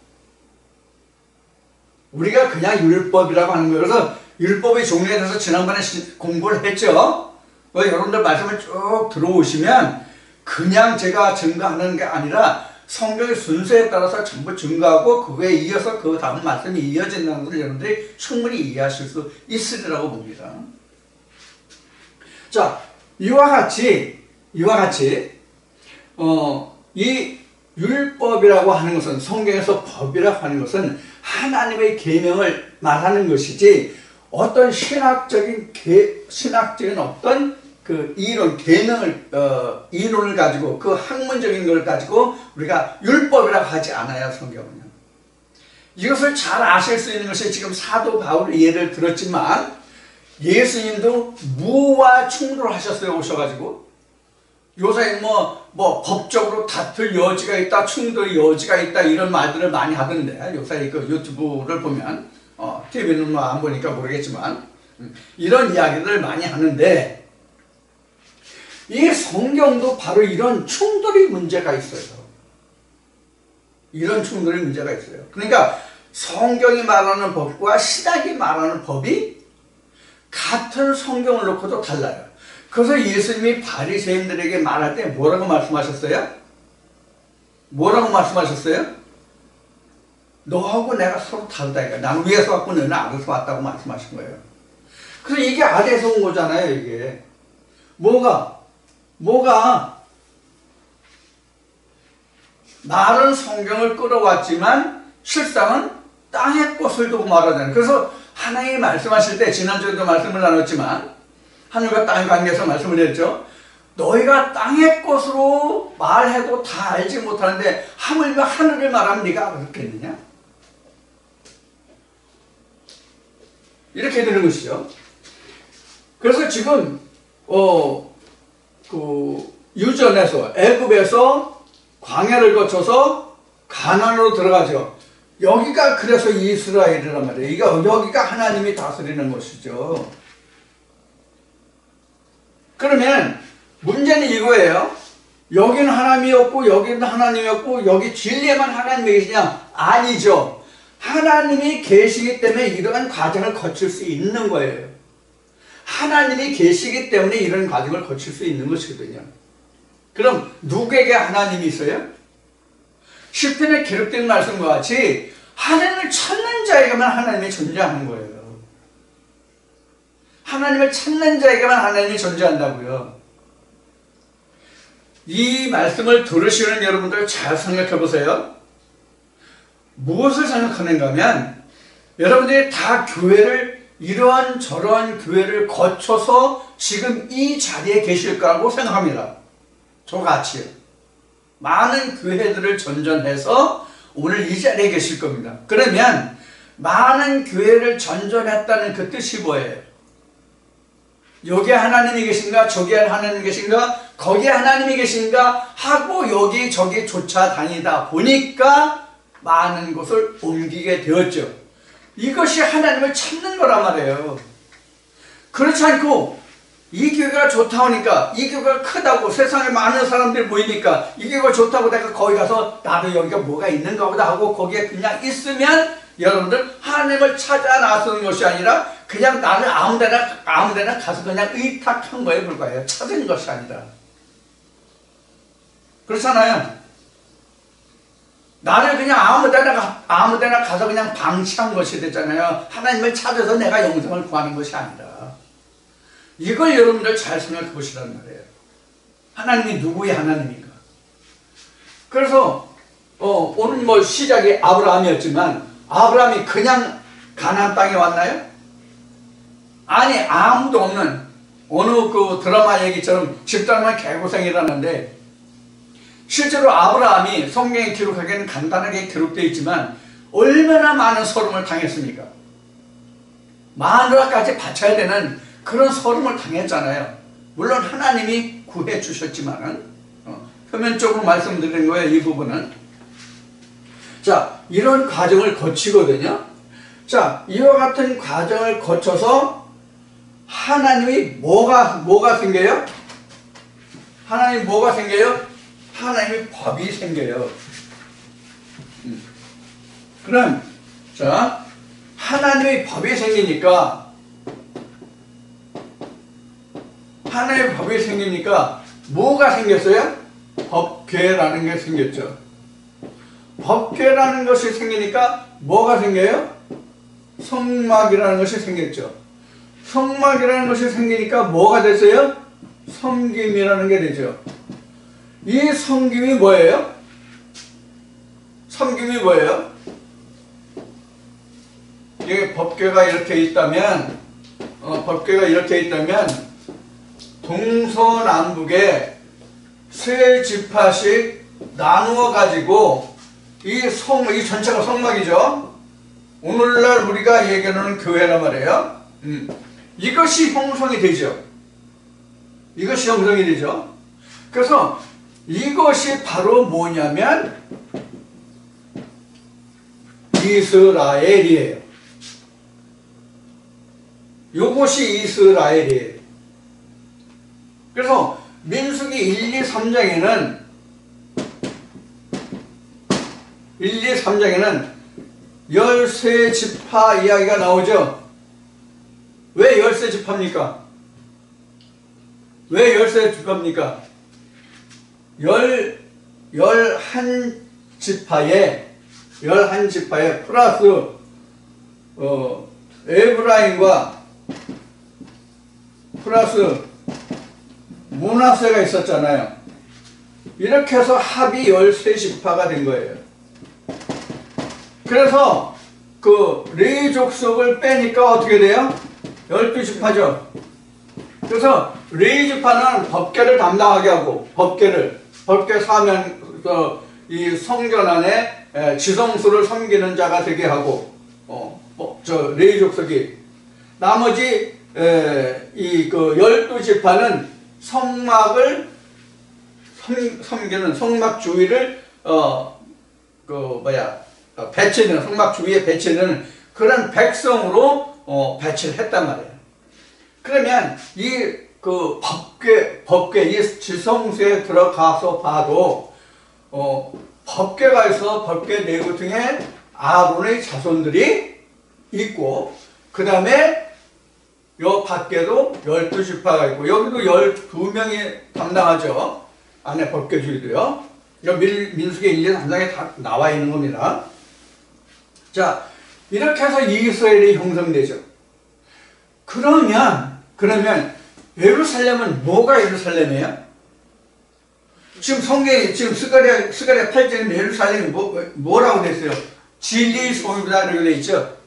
우리가 그냥 율법이라고 하는 거예요. 그래서 율법의 종류에 대해서 지난번에 공부를 했죠. 여러분들 말씀을 쭉 들어오시면 그냥 제가 증거하는 게 아니라 성경의 순서에 따라서 전부 증거하고 그거에 이어서 그 다음 말씀이 이어진다는 것을 여러분들이 충분히 이해하실 수 있으리라고 봅니다. 자, 이와 같이 이 율법이라고 하는 것은, 성경에서 법이라고 하는 것은 하나님의 계명을 말하는 것이지 어떤 신학적인 어떤 그 이론, 계명을 이론을 가지고 그 학문적인 걸 가지고 우리가 율법이라고 하지 않아요. 성경은요. 이것을 잘 아실 수 있는 것이 지금 사도 바울의 예를 들었지만 예수님도 무와 충돌하셨어요. 오셔가지고 요새 뭐 법적으로 다툴 여지가 있다, 충돌 여지가 있다 이런 말들을 많이 하던데 요새 그 유튜브를 보면 TV는 뭐 안 보니까 모르겠지만 이런 이야기를 많이 하는데 이 성경도 바로 이런 충돌의 문제가 있어요. 이런 충돌의 문제가 있어요. 그러니까 성경이 말하는 법과 신학이 말하는 법이 같은 성경을 놓고도 달라요. 그래서 예수님이 바리새인들에게 말할 때 뭐라고 말씀하셨어요? 뭐라고 말씀하셨어요? 너하고 내가 서로 다르다 이거야. 나는 위에서 왔고 너는 아래에서 왔다고 말씀하신 거예요. 그래서 이게 아래에서 온 거잖아요. 이게 뭐가 말은 성경을 끌어왔지만 실상은 땅의 것을 두고 말하잖아요. 그래서 하나님이 말씀하실 때 지난주에도 말씀을 나눴지만 하늘과 땅의 관계에서 말씀을 드렸죠. 너희가 땅의 것으로 말해도 다 알지 못하는데 하물며 하늘을 말하면 네가 알았겠느냐? 이렇게 되는 것이죠. 그래서 지금 유전에서 애굽에서 광야를 거쳐서 가나안으로 들어가죠. 여기가 그래서 이스라엘이란 말이에요. 여기가 하나님이 다스리는 것이죠. 그러면 문제는 이거예요. 여기는 하나님이 없고 여기는 하나님이 없고 여기 진리에만 하나님이 계시냐? 아니죠. 하나님이 계시기 때문에 이러한 과정을 거칠 수 있는 거예요. 하나님이 계시기 때문에 이런 과정을 거칠 수 있는 것이거든요. 그럼 누구에게 하나님이 있어요? 시편에 기록된 말씀과 같이 하나님을 찾는 자에게만 하나님이 존재하는 거예요. 하나님을 찾는 자에게만 하나님이 존재한다고요. 이 말씀을 들으시는 여러분들 잘 생각해 보세요. 무엇을 생각하는가 하면 여러분들이 다 교회를 이러한 저러한 교회를 거쳐서 지금 이 자리에 계실 거라고 생각합니다. 저같이요. 많은 교회들을 전전해서 오늘 이 자리에 계실 겁니다. 그러면 많은 교회를 전전했다는 그 뜻이 뭐예요? 여기에 하나님이 계신가? 저기에 하나님이 계신가? 거기에 하나님이 계신가? 하고 여기저기 쫓아다니다 보니까 많은 곳을 옮기게 되었죠. 이것이 하나님을 찾는 거란 말이에요. 그렇지 않고 이 교회가 좋다 하니까 이 교회가 크다고 세상에 많은 사람들이 보이니까 이 교회가 좋다고 내가 거기 가서 나도 여기가 뭐가 있는가 보다 하고 거기에 그냥 있으면 여러분들 하나님을 찾아 나서는 것이 아니라 그냥 나를 아무데나 가서 그냥 의탁한 거에 불과해요. 찾은 것이 아니라. 그렇잖아요. 나를 그냥 아무데나 가서 그냥 방치한 것이 됐잖아요. 하나님을 찾아서 내가 영생을 구하는 것이 아니라. 이걸 여러분들 잘 생각해 보시란 말이에요. 하나님이 누구의 하나님인가? 그래서 오늘 뭐 시작이 아브라함이었지만 아브라함이 그냥 가나안 땅에 왔나요? 아니, 아무도 없는 어느 그 드라마 얘기처럼 집단만 개고생이라는데 실제로 아브라함이 성경에 기록하기에는 간단하게 기록되어 있지만 얼마나 많은 서름을 당했습니까? 마누라까지 바쳐야 되는 그런 서름을 당했잖아요. 물론 하나님이 구해 주셨지만은 표면적으로 말씀드린 거예요. 이 부분은. 자, 이런 과정을 거치거든요. 자, 이와 같은 과정을 거쳐서 하나님이 뭐가 생겨요? 하나님이 뭐가 생겨요? 하나님의 법이 생겨요. 그럼 자, 하나님의 법이 생기니까 하나님의 법이 생기니까 뭐가 생겼어요? 법궤라는 게 생겼죠. 법궤라는 것이 생기니까 뭐가 생겨요? 성막이라는 것이 생겼죠. 성막이라는 것이 생기니까 뭐가 됐어요? 섬김이라는 게 되죠. 이 섬김이 뭐예요? 섬김이 뭐예요? 이게 법궤가 이렇게 있다면 동서남북에 세 지파씩 나누어 가지고 이 전체가 성막이죠. 오늘날 우리가 얘기하는 교회란 말이에요. 이것이 형성이 되죠. 이것이 형성이 되죠. 그래서 이것이 바로 뭐냐면 이스라엘이에요. 이것이 이스라엘이에요. 그래서 민수기 1, 2, 3장에는 13지파 이야기가 나오죠. 왜 13지파입니까? 왜 13지파입니까? 11지파에 플러스 에브라임과 플러스 므낫세가 있었잖아요. 이렇게 해서 합이 13지파가 된 거예요. 그래서 그 레위 족속을 빼니까 어떻게 돼요? 12지파죠. 그래서 레위 지파는 법궤를 담당하게 하고 법궤 사면 이 성전 안에 지성소를 섬기는 자가 되게 하고 레위 족속이 나머지 이 그 12지파는 성막을 섬기는 성막 주위를 배치는 성막 주위에 배치는 그런 백성으로 배치를 했단 말이에요. 그러면 이 그 법궤 이 지성소에 들어가서 봐도 법궤가 있어. 법궤 내구층에 아론의 자손들이 있고, 그 다음에 요 밖에도 12지파가 있고, 여기도 12명이 담당하죠. 안에 법궤주의도요. 민수기 1, 2, 3장에 다 나와 있는 겁니다. 자, 이렇게 해서 이스라엘이 형성되죠. 그러면 예루살렘은 뭐가 예루살렘이에요? 지금 성경에 지금 스가랴 8장에 예루살렘이 뭐라고 됐어요? 진리의 성읍이다 이렇게 돼 있죠.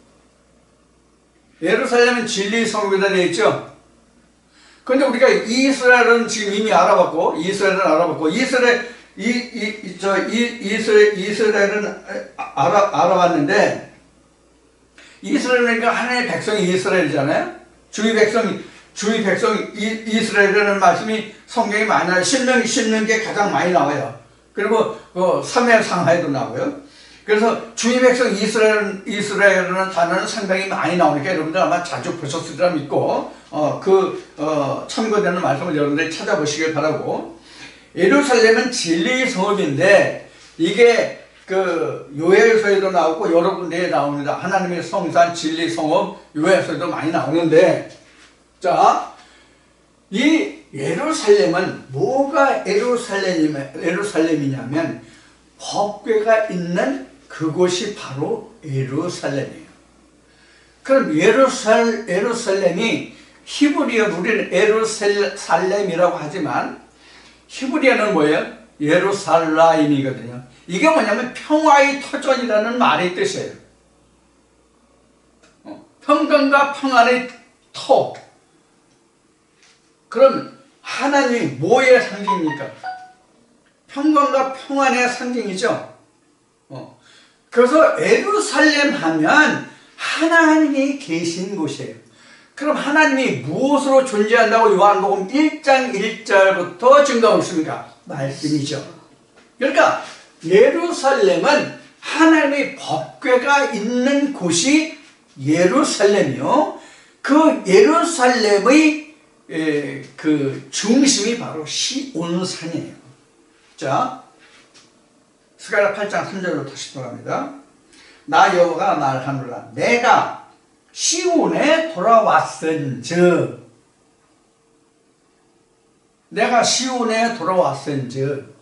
예루살렘은 진리의 성읍이다 돼 있죠. 그런데 우리가 이스라엘은 지금 이미 알아봤고, 이스라엘은 알아봤는데, 이스라엘은 하나님의 백성이 이스라엘이잖아요. 주의 백성 이스라엘이라는 말씀이 성경에 많이 나와요. 신명기에 가장 많이 나와요. 그리고 사무엘상하에도 나와요. 그래서 주의 백성 이스라엘이라는 단어는 상당히 많이 나오니까 여러분들 아마 자주 보셨으리라 믿고 참고되는 말씀을 여러분들이 찾아보시길 바라고. 예루살렘은 진리의 성읍인데 이게 요엘서에도 나오고 여러 군데에 나옵니다. 하나님의 성산 진리 성읍 요엘서에도 많이 나오는데, 자, 이 예루살렘은 뭐가 예루살렘이냐면 법궤가 있는 그곳이 바로 예루살렘이에요. 그럼 예루살렘이 히브리어 우리는 예루살렘이라고 하지만 히브리어는 뭐예요? 예루살라임이거든요. 이게 뭐냐면 평화의 터전이라는 말의 뜻이에요. 평강과 평안의 터. 그럼 하나님이 뭐의 상징입니까? 평강과 평안의 상징이죠. 그래서 예루살렘 하면 하나님이 계신 곳이에요. 그럼 하나님이 무엇으로 존재한다고 요한복음 1장 1절부터 증거하고 있습니까? 말씀이죠. 그러니까 예루살렘은 하나님의 법궤가 있는 곳이 예루살렘이요. 그 예루살렘의 그 중심이 바로 시온산이에요. 자, 스가랴 8장 3절로 다시 돌아갑니다. 나 여호와가 말하노라. 내가 시온에 돌아왔은즉, 내가 시온에 돌아왔은즉.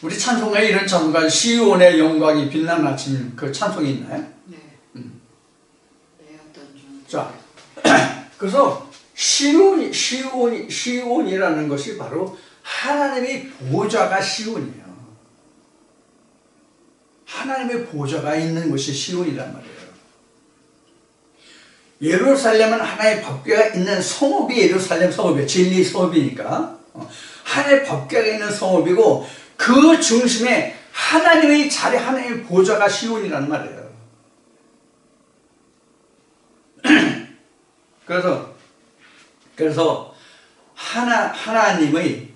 우리 찬송가에 이런 찬송가, 시온의 영광이 빛나는 아침, 그 찬송이 있나요? 네. 어떤 중? 자, 그래서 시온이라는 것이 바로 하나님의 보좌가 시온이에요. 하나님의 보좌가 있는 곳이 시온이란 말이에요. 예루살렘은 하나님의 법궤가 있는 성읍이 예루살렘 성읍이에요. 진리 성읍이니까. 하나님의 법궤가 있는 성읍이고, 그 중심에 하나님의 자리, 하나님의 보좌가 시온이란 말이에요. 그래서 하나님의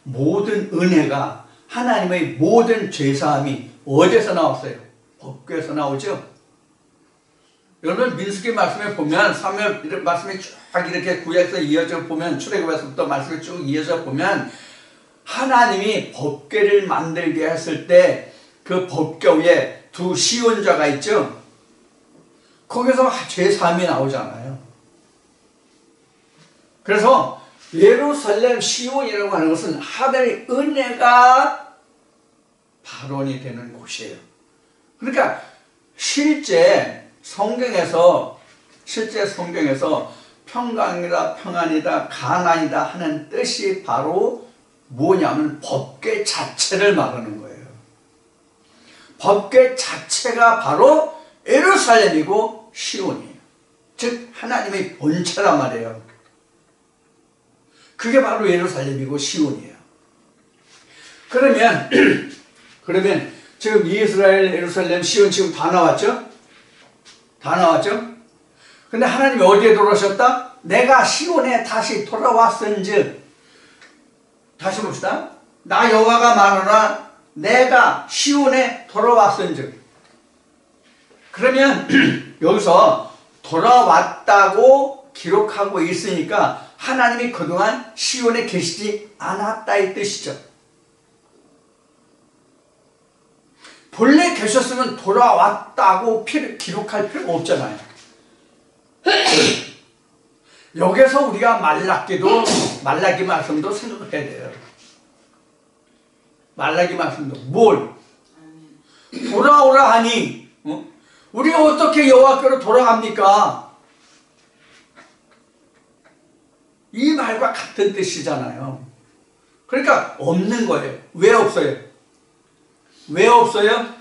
모든 은혜가, 하나님의 모든 죄사함이 어디서 나왔어요? 법궤에서 나오죠. 여러분 민수기 말씀에 보면, 사무엘 말씀이 쭉 이렇게 구약에서 이어져 보면, 출애굽에서부터 말씀이 쭉 이어져 보면, 하나님이 법궤를 만들게 했을 때 그 법궤 위에 두 시온자가 있죠. 거기서 죄사함이 나오잖아요. 그래서 예루살렘 시온이라고 하는 것은 하나님의 은혜가 발원이 되는 곳이에요. 그러니까 실제 성경에서 평강이다, 평안이다, 가난이다 하는 뜻이 바로 뭐냐면 법궤 자체를 말하는 거예요. 법궤 자체가 바로 예루살렘이고 시온이에요. 즉 하나님의 본체란 말이에요. 그게 바로 예루살렘이고 시온이에요. 그러면 지금 이스라엘, 예루살렘, 시온 지금 다 나왔죠? 다 나왔죠? 근데 하나님이 어디에 돌아오셨다? 내가 시온에 다시 돌아왔은즉, 다시 봅시다. 나 여호와가 말하노라 내가 시온에 돌아왔은즉. 그러면 여기서 돌아왔다고 기록하고 있으니까 하나님이 그동안 시온에 계시지 않았다 이 뜻이죠. 본래 계셨으면 돌아왔다고 기록할 필요가 없잖아요. 여기서 우리가 말라기 말씀도 생각해야 돼요. 말라기 말씀도 뭘? 돌아오라 하니, 우리가 어떻게 여호와께로 돌아갑니까? 이 말과 같은 뜻이잖아요. 그러니까 없는 거예요. 왜 없어요? 왜 없어요?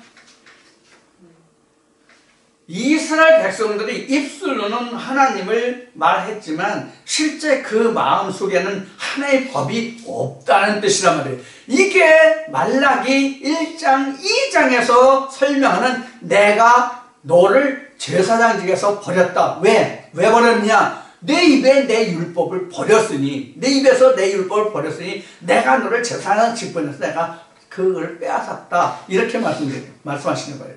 이스라엘 백성들이 입술로는 하나님을 말했지만 실제 그 마음속에는 하나의 법이 없다는 뜻이란 말이에요. 이게 말라기 1장 2장에서 설명하는 내가 너를 제사장직에서 버렸다. 왜 버렸냐? 내 입에 내 율법을 버렸으니, 내 입에서 내 율법을 버렸으니 내가 너를 제사장직 버려서 내가 그걸 빼앗았다. 이렇게 말씀하시는 거예요.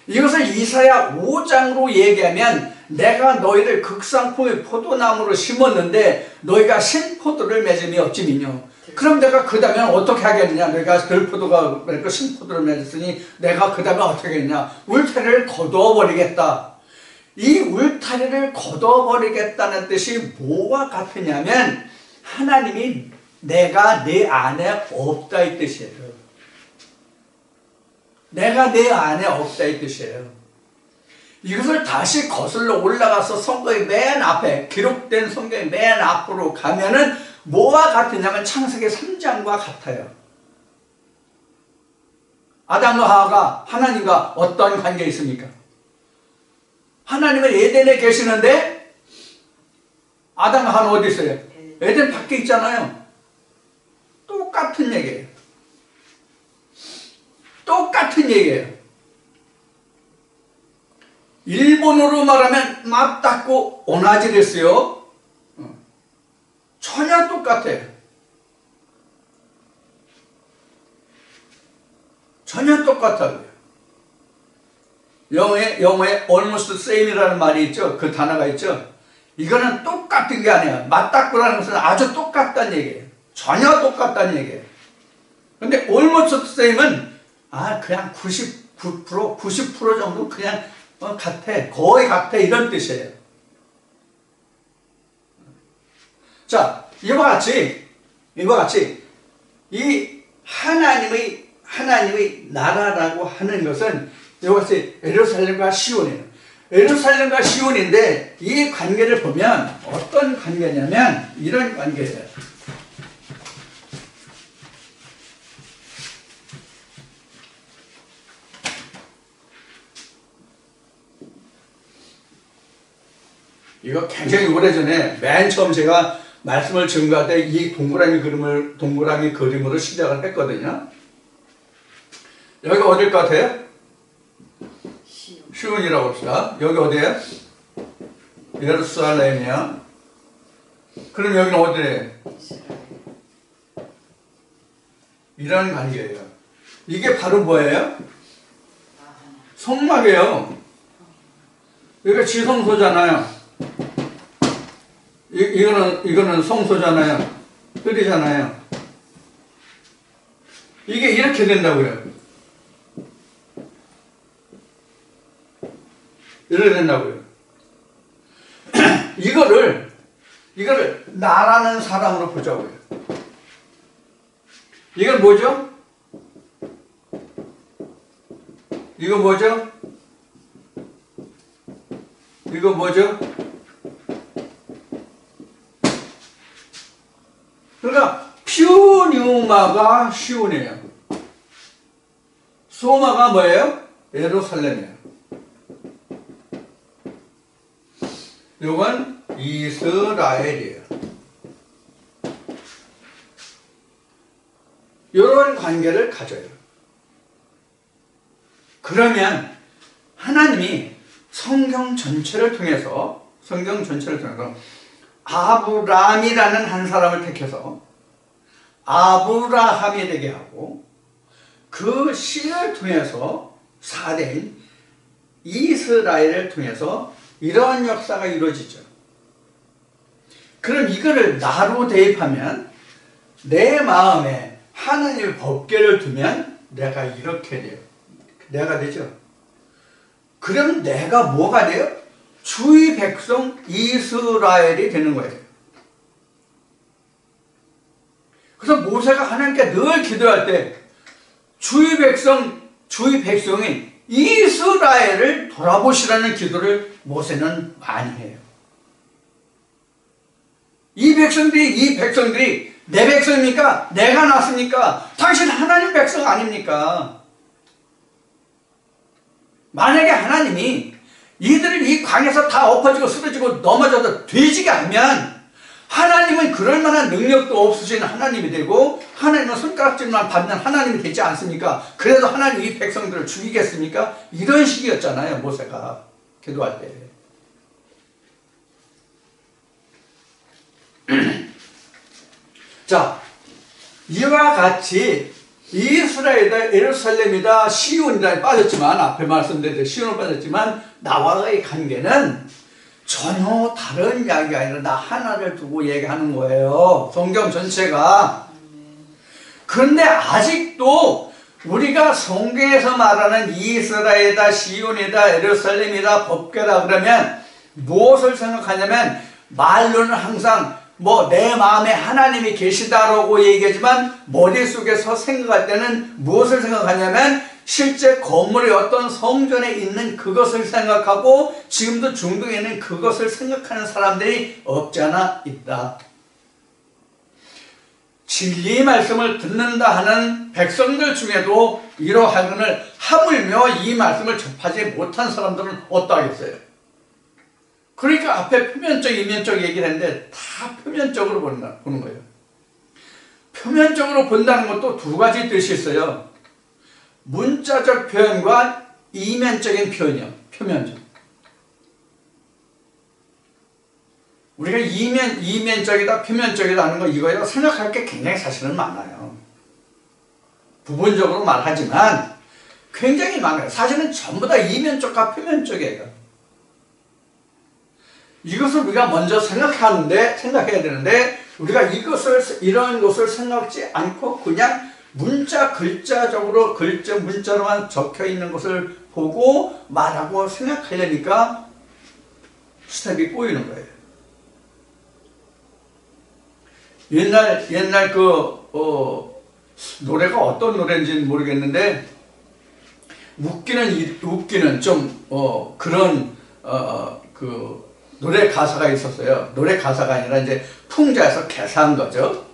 이것을 이사야 5장으로 얘기하면 내가 너희를 극상품의 포도나무로 심었는데 너희가 신포도를 맺음이 없지민요. 그럼 내가 그 다음에 어떻게 하겠느냐? 너희가 들포도가 신포도를 맺었으니 내가 그 다음에 어떻게 하겠냐? 울타리를 거두어버리겠다. 이 울타리를 거두어버리겠다는 뜻이 뭐와 같으냐면 하나님이 내가 내 안에 없다 이 뜻이에요. 내가 내 안에 없다 이 뜻이에요. 이것을 다시 거슬러 올라가서 성경의 맨 앞에, 기록된 성경의 맨 앞으로 가면은 뭐와 같으냐면 창세기 3장과 같아요. 아담과 하와가 하나님과 어떤 관계에 있습니까? 하나님은 에덴에 계시는데 아담과 하와는 어디 있어요? 에덴 밖에 있잖아요. 똑같은 얘기예요. 똑같은 얘기예요. 일본어로 말하면 맞닿고 오나지 됐어요. 전혀 똑같아요. 전혀 똑같아요. 영어에 almost same이라는 말이 있죠. 그 단어가 있죠. 이거는 똑같은 게 아니에요. 맞닿고라는 것은 아주 똑같다는 얘기예요. 전혀 똑같다는 얘기예요. 근데 almost same은 그냥 90% 정도 그냥 같아. 거의 같아. 이런 뜻이에요. 자, 이와 같이 이 하나님의 나라라고 하는 것은 이것이 예루살렘과 시온이에요. 예루살렘과 시온인데 이 관계를 보면 어떤 관계냐면 이런 관계예요. 이거 굉장히 오래전에 맨 처음 제가 말씀을 증거할 때 이 동그라미 그림으로 시작을 했거든요. 여기 어딜 것 같아요? 시온이라고 합시다. 여기 어디예요? 예루살렘이야. 그럼 여기는 어디래? 이런 관계예요. 이게 바로 뭐예요? 성막이에요. 여기가 지성소잖아요. 이거는 성소잖아요. 뜰이잖아요. 이게 이렇게 된다고요. 이렇게 된다고요. 이거를 나라는 사람으로 보자고요. 이건 뭐죠? 이거 뭐죠? 이거 뭐죠? 그러니까 피오뉴마가 시온이에요. 소마가 뭐예요? 예루살렘이에요. 이건 이스라엘이에요. 이런 관계를 가져요. 그러면 하나님이 성경 전체를 통해서 아브라함이라는 한 사람을 택해서 아브라함이 되게 하고 그 씨를 통해서 4대인 이스라엘을 통해서 이러한 역사가 이루어지죠. 그럼 이거를 나로 대입하면 내 마음에 하나님의 법궤를 두면 내가 이렇게 돼요. 내가 되죠. 그럼 내가 뭐가 돼요? 주의 백성 이스라엘이 되는 거예요. 그래서 모세가 하나님께 늘 기도할 때 주의 백성인 이스라엘을 돌아보시라는 기도를 모세는 많이 해요. 이 백성들이 내 백성입니까? 내가 낳습니까? 당신 하나님 백성 아닙니까? 만약에 하나님이 이들을 이 광에서 다 엎어지고 쓰러지고 넘어져도 되지게 하면 하나님은 그럴 만한 능력도 없으신 하나님이 되고 하나님은 손가락질만 받는 하나님이 되지 않습니까? 그래도 하나님이 이 백성들을 죽이겠습니까? 이런 식이었잖아요. 모세가 기도할 때. 자, 이와 같이 이스라엘이다, 예루살렘이다, 시온이다 빠졌지만 앞에 말씀드린 시온은 빠졌지만 나와의 관계는 전혀 다른 이야기가 아니라 나 하나를 두고 얘기하는 거예요. 성경 전체가. 그런데 아직도 우리가 성경에서 말하는 이스라엘이다, 시온이다, 예루살렘이다, 법궤다 그러면 무엇을 생각하냐면 말로는 항상 내 마음에 하나님이 계시다라고 얘기하지만 머릿속에서 생각할 때는 무엇을 생각하냐면 실제 건물의 어떤 성전에 있는 그것을 생각하고 지금도 중동에 있는 그것을 생각하는 사람들이 없지 않아 있다. 진리의 말씀을 듣는다 하는 백성들 중에도 이러하거늘 하물며 이 말씀을 접하지 못한 사람들은 어떠하겠어요? 그러니까 앞에 표면적, 이면적 얘기를 했는데 다 표면적으로 보는 거예요. 표면적으로 본다는 것도 두 가지 뜻이 있어요. 문자적 표현과 이면적인 표현이요. 표면적. 우리가 이면적이다, 표면적이다 하는 거 이거예요. 생각할 게 굉장히 사실은 많아요. 부분적으로 말하지만 굉장히 많아요. 사실은 전부 다 이면적과 표면적이에요. 이것을 우리가 먼저 생각해야 되는데 우리가 이런 것을 생각지 않고 그냥 글자적으로 문자로만 적혀 있는 것을 보고 말하고 생각하려니까 스텝이 꼬이는 거예요. 옛날 노래가 어떤 노래인지는 모르겠는데 웃기는 좀 그런 노래 가사가 있었어요. 노래 가사가 아니라 이제 풍자에서 개사한 거죠.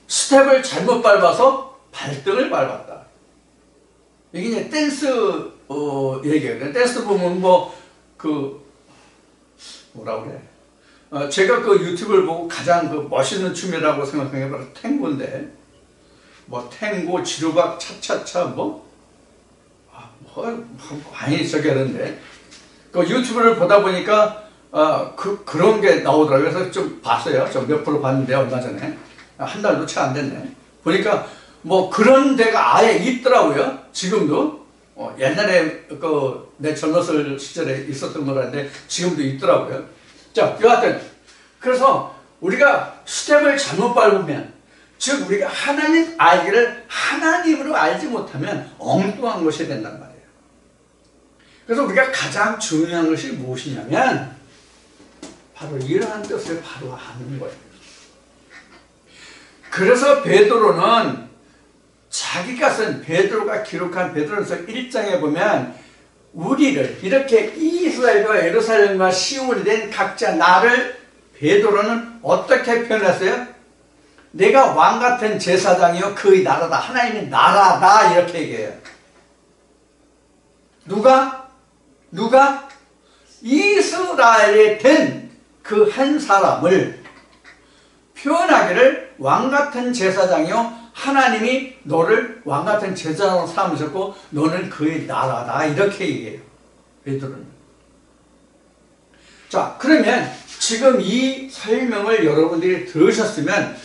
스텝을 잘못 밟아서 발등을 밟았다. 이게 이제 댄스 얘기예요. 댄스 보면 뭐라 그래? 제가 그 유튜브를 보고 가장 멋있는 춤이라고 생각한 게 바로 탱고인데, 탱고, 지루박, 차차차 많이 저기 하는데. 그 유튜브를 보다 보니까 그런 게 나오더라고요. 그래서 좀 봤어요. 좀 몇 프로 봤는데, 얼마 전에. 한 달도 채 안 됐네. 보니까 뭐 그런 데가 아예 있더라고요. 지금도. 옛날에 내 젊었을 시절에 있었던 거라는데 지금도 있더라고요. 자, 여하튼 그래서 우리가 스텝을 잘못 밟으면, 즉 우리가 하나님 알기를 하나님으로 알지 못하면 엉뚱한 것이 된단 말이에요. 그래서 우리가 가장 중요한 것이 무엇이냐면 바로 이러한 뜻을 바로 아는 거예요. 그래서 베드로는 자기가 쓴, 베드로가 기록한 베드로전서 1장에 보면 우리를 이렇게 이스라엘과 예루살렘과 시온이 된 각자 나를 베드로는 어떻게 표현했어요? 내가 왕 같은 제사장이요 그의 나라다. 하나님의 나라다. 이렇게 얘기해요. 누가? 이스라엘에 된 그 한 사람을 표현하기를 왕 같은 제사장이요 하나님이 너를 왕 같은 제사장으로 삼으셨고 너는 그의 나라다. 이렇게 얘기해요. 베드로는. 자, 그러면 지금 이 설명을 여러분들이 들으셨으면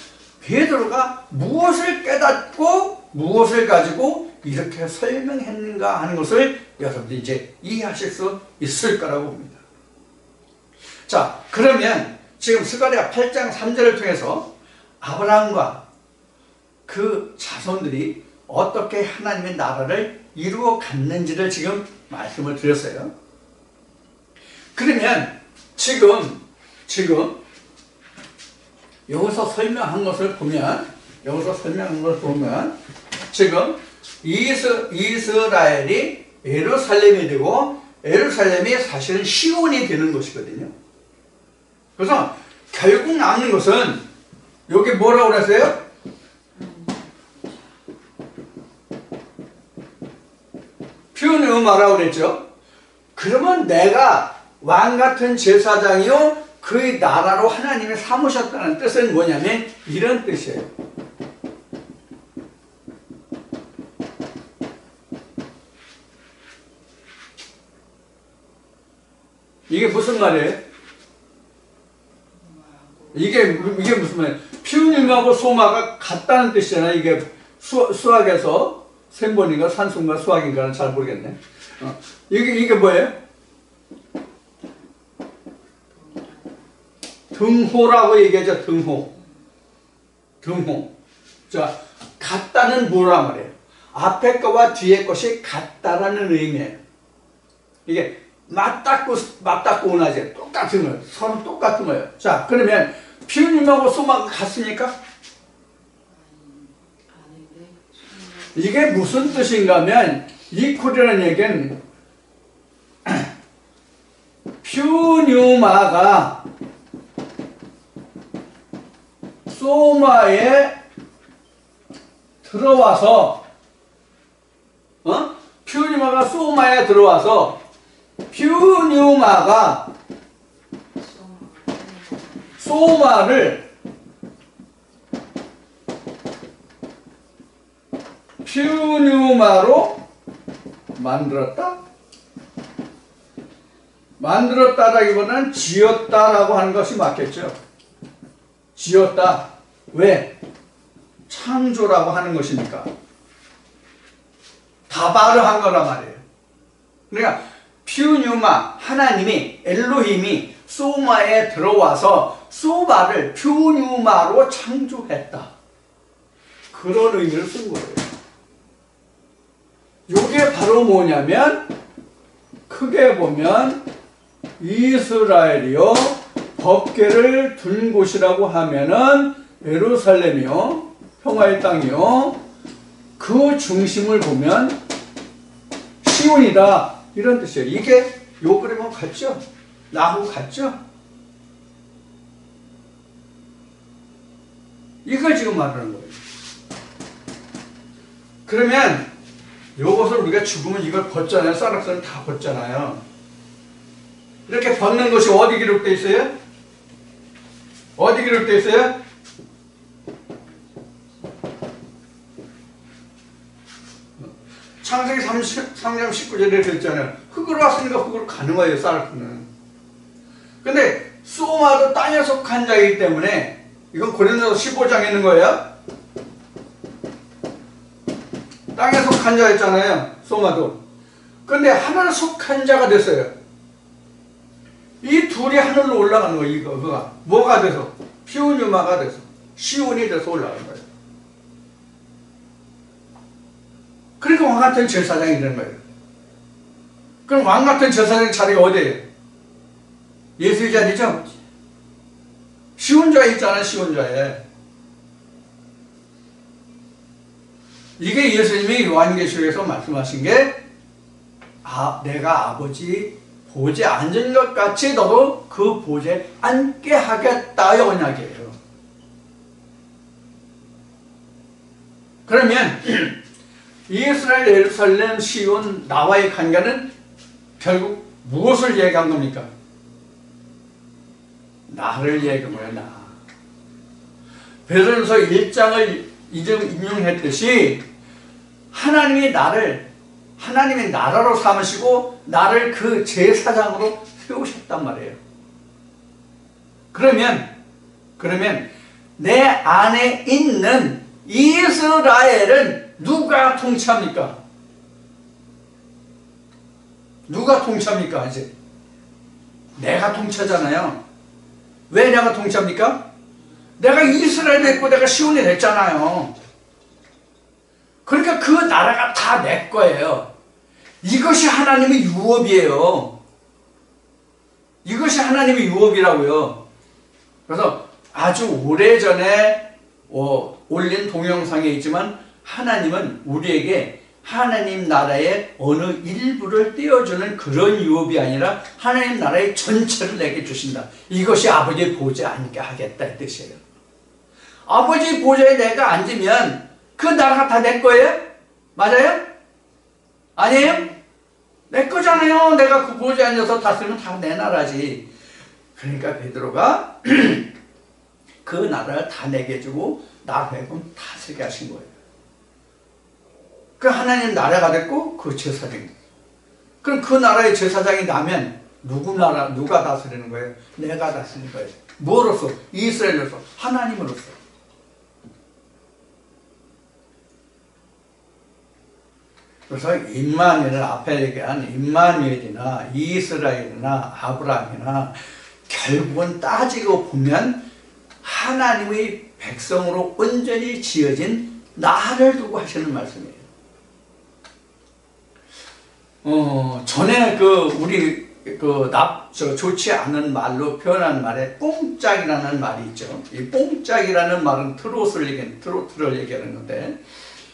베드로가 무엇을 깨닫고 무엇을 가지고 이렇게 설명했는가 하는 것을 여러분들이 이제 이해하실 수 있을 거라고 봅니다. 자, 그러면 지금 스가랴 8장 3절을 통해서 아브라함과 그 자손들이 어떻게 하나님의 나라를 이루어 갔는지를 지금 말씀을 드렸어요. 그러면 지금 여기서 설명한 것을 보면 지금 이스라엘이 예루살렘이 되고 예루살렘이 사실은 시온이 되는 것이거든요. 그래서 결국 남는 것은 여기 뭐라고 그랬어요? 퓨누마라고 그랬죠. 그러면 내가 왕 같은 제사장이요 그의 나라로 하나님이 삼으셨다는 뜻은 뭐냐면 이런 뜻이에요. 이게 무슨 말이에요? 이게 무슨 말이에요? 퓨님하고 소마가 같다는 뜻이잖아요. 이게 수학에서 생본인가 산수인가 수학인가는 잘 모르겠네. 이게 뭐예요? 등호라고 얘기하죠. 등호. 자, 같다는 뭐란 말이에요? 앞에 거와 뒤에 것이 같다라는 의미예요. 이게 맞닿고 원하지. 똑같은 거예요. 서로 똑같은 거예요. 자, 그러면 퓨님하고 소마가 같습니까? 이게 무슨 뜻인가 하면 이코리라는 얘기는 퓨뉴마가 소마에 들어와서 퓨뉴마가 소마에 들어와서 퓨뉴마가 소마를 퓨뉴마로 만들었다라기보다는 지었다라고 하는 것이 맞겠죠. 지었다. 왜? 창조라고 하는 것이니까. 다발을 한 거란 말이에요. 그러니까 퓨뉴마, 하나님이 엘로힘이 소마에 들어와서 소마를 퓨뉴마로 창조했다. 그런 의미를 쓴 거예요. 이게 바로 뭐냐면 크게 보면 이스라엘이요 법궤를 둔 곳이라고 하면은 예루살렘이요 평화의 땅이요 그 중심을 보면 시온이다 이런 뜻이에요. 이게 요 그림하고 같죠? 나하고 같죠? 이걸 지금 말하는 거예요. 그러면 요것을 우리가 죽으면 이걸 벗잖아요. 쌀락살을 다 벗잖아요. 이렇게 벗는 것이 어디 기록되어 있어요? 어디 기록되어 있어요? 창세기 3장 19절에 되어 있잖아요. 흙으로 왔으니까 흙으로 가는 거예요. 쌀락살은. 근데 소마도 땅에 속한 자이기 때문에 이건 고린도서 15장에 있는 거예요. 땅에 속한 자였잖아요. 소마도. 근데 하늘에 속한 자가 됐어요. 이 둘이 하늘로 올라가는 거예요. 이거가 뭐가 돼서? 피오뉴마가 돼서 시온이 돼서 올라가는 거예요. 그러니까 왕 같은 제사장이 되는 거예요. 그럼 왕 같은 제사장 자리가 어디예요? 예수의 자리죠? 시온자에 있잖아요. 시온자에. 이게 예수님이 요한계시록에서 말씀하신 게 내가 아버지 보좌에 앉은 것 같이 너도 그 보좌에 앉게 하겠다 이 언약이에요. 그러면 이스라엘, 예루살렘, 시온 나와의 관계는 결국 무엇을 얘기한 겁니까? 나를 얘기한 거예요. 나. 베드로전서 1장을 인용했듯이 하나님이 하나님의 나라로 삼으시고 나를 그 제사장으로 세우셨단 말이에요. 그러면 내 안에 있는 이스라엘은 누가 통치합니까? 누가 통치합니까? 이제 내가 통치하잖아요. 왜 내가 통치합니까? 내가 이스라엘 됐고 내가 시온이 됐잖아요. 그러니까 그 나라가 다 내 거예요. 이것이 하나님의 유업이에요. 이것이 하나님의 유업이라고요. 그래서 아주 오래전에 올린 동영상에 있지만 하나님은 우리에게 하나님 나라의 어느 일부를 떼어주는 그런 유업이 아니라 하나님 나라의 전체를 내게 주신다. 이것이 아버지의 보좌에 앉게 하겠다 이 뜻이에요. 아버지 보좌에 내가 앉으면 그 나라가 다 내 거예요? 맞아요? 아니에요? 내 거잖아요. 내가 그 보좌에 앉아서 다스리면 다 내 나라지. 그러니까 베드로가 그 나라를 다 내게 주고 나 빼고는 다스리게 하신 거예요. 그 하나님 나라가 됐고 그 제사장이. 그럼 그 나라의 제사장이 나면 누가 다스리는 거예요? 내가 다스리는 거예요. 뭐로서? 이스라엘로서, 하나님으로서. 그래서 임마누엘을 앞에 얘기한 임마누엘이나 이스라엘이나 아브라함이나 결국은 따지고 보면 하나님의 백성으로 온전히 지어진 나를 두고 하시는 말씀이에요. 전에 우리 좋지 않은 말로 표현한 말에 뽕짝이라는 말이 있죠. 이 뽕짝이라는 말은 트로트를 얘기하는 건데,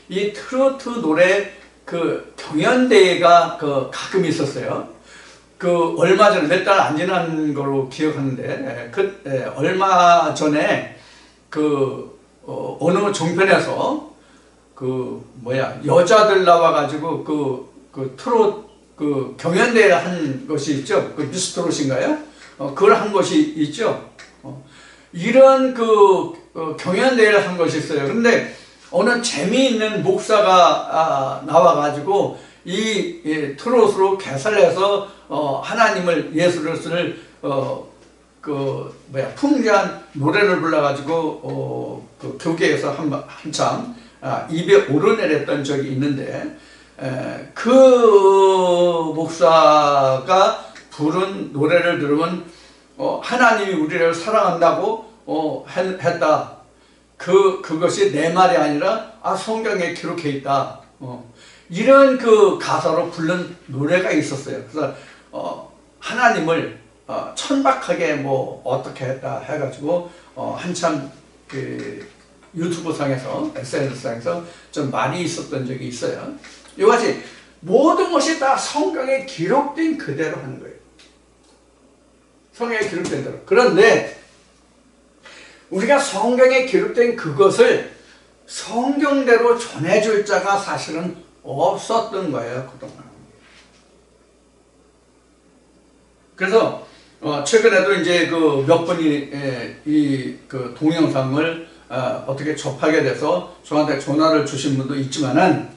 이 트로트 노래 경연대회가 가끔 있었어요. 얼마 전에 몇 달 안 지난 걸로 기억하는데, 얼마 전에 어느 종편에서 여자들 나와가지고 트롯 경연대회를 한 것이 있죠. 미스트롯인가요? 그걸 한 것이 있죠. 이런 경연대회를 한 것이 있어요. 근데 어느 재미있는 목사가 나와가지고 이 트롯으로 개설해서 하나님을 예수를 풍자한 노래를 불러가지고 교계에서 한참 입에 오르내렸던 적이 있는데, 그 목사가 부른 노래를 들으면 하나님이 우리를 사랑한다고 했다. 그것이 내 말이 아니라 성경에 기록해 있다. 이런 가사로 부른 노래가 있었어요. 그래서 하나님을 천박하게 어떻게 했다 해가지고 한참 유튜브 상에서 SNS 상에서 좀 많이 있었던 적이 있어요. 이것이 모든 것이 다 성경에 기록된 그대로 하는 거예요. 성경에 기록된 대로. 그런데 우리가 성경에 기록된 그것을 성경대로 전해줄 자가 사실은 없었던 거예요, 그동안. 그래서 최근에도 이제 몇 분이 이 동영상을 어떻게 접하게 돼서 저한테 전화를 주신 분도 있지만은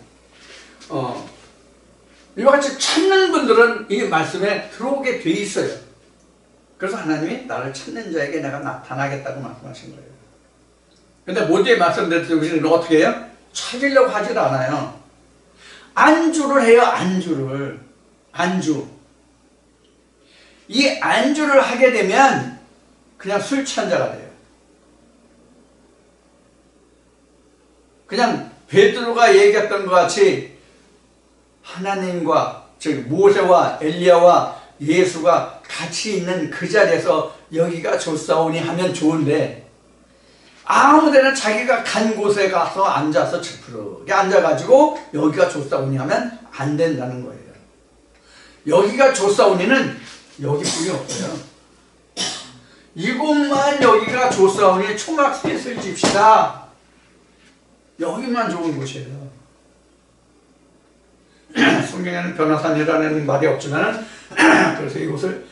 이와 같이 찾는 분들은 이 말씀에 들어오게 돼 있어요. 그래서 하나님이 나를 찾는 자에게 내가 나타나겠다고 말씀하신 거예요. 근데 모두의 말씀대로 우리는 어떻게 해요? 찾으려고 하질 않아요. 안주를 해요. 안주. 이 안주를 하게 되면 그냥 술 취한 자가 돼요. 그냥 베드로가 얘기했던 것 같이 하나님과 즉 모세와 엘리야와 예수가 같이 있는 그 자리에서 여기가 좋사오니 하면 좋은데, 아무데나 자기가 간 곳에 가서 앉아서 찌푸르게 앉아가지고 여기가 좋사오니 하면 안 된다는 거예요. 여기가 좋사오니는 여기뿐이 없어요. 이곳만 여기가 좋사오니 초막셋을 집시다. 여기만 좋은 곳이에요. 성경에는 변화산이라는 말이 없지만 그래서 이곳을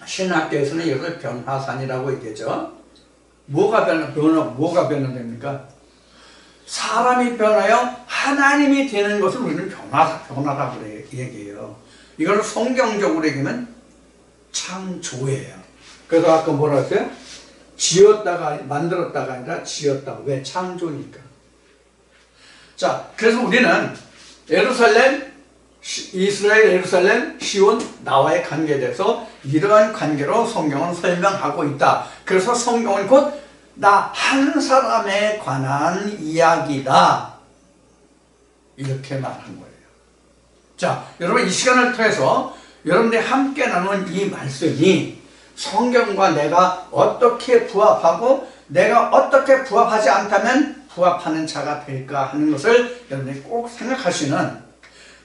신학계에서는 이것을 변화산이라고 얘기하죠. 뭐가 변화됩니까? 사람이 변하여 하나님이 되는 것을 우리는 변화라고 얘기해요. 이걸 성경적으로 얘기하면 창조예요. 그래서 아까 뭐라 했어요? 지었다가 만들었다가 아니라 지었다고. 왜? 창조니까. 자, 그래서 우리는 이스라엘 예루살렘 시온 나와의 관계에 대해서 이러한 관계로 성경은 설명하고 있다. 그래서 성경은 곧 나 한 사람에 관한 이야기다, 이렇게 말한 거예요. 자, 여러분 이 시간을 통해서 여러분들이 함께 나눈 이 말씀이 성경과 내가 어떻게 부합하고 내가 어떻게 부합하지 않다면 부합하는 자가 될까 하는 것을 여러분들이 꼭 생각하시는,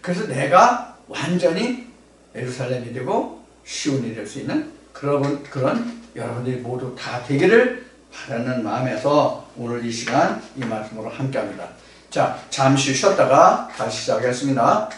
그래서 내가 완전히 예루살렘이 되고 시온이 될 수 있는 그런 여러분들이 모두 다 되기를 바라는 마음에서 오늘 이 시간 이 말씀으로 함께 합니다. 자, 잠시 쉬었다가 다시 시작하겠습니다.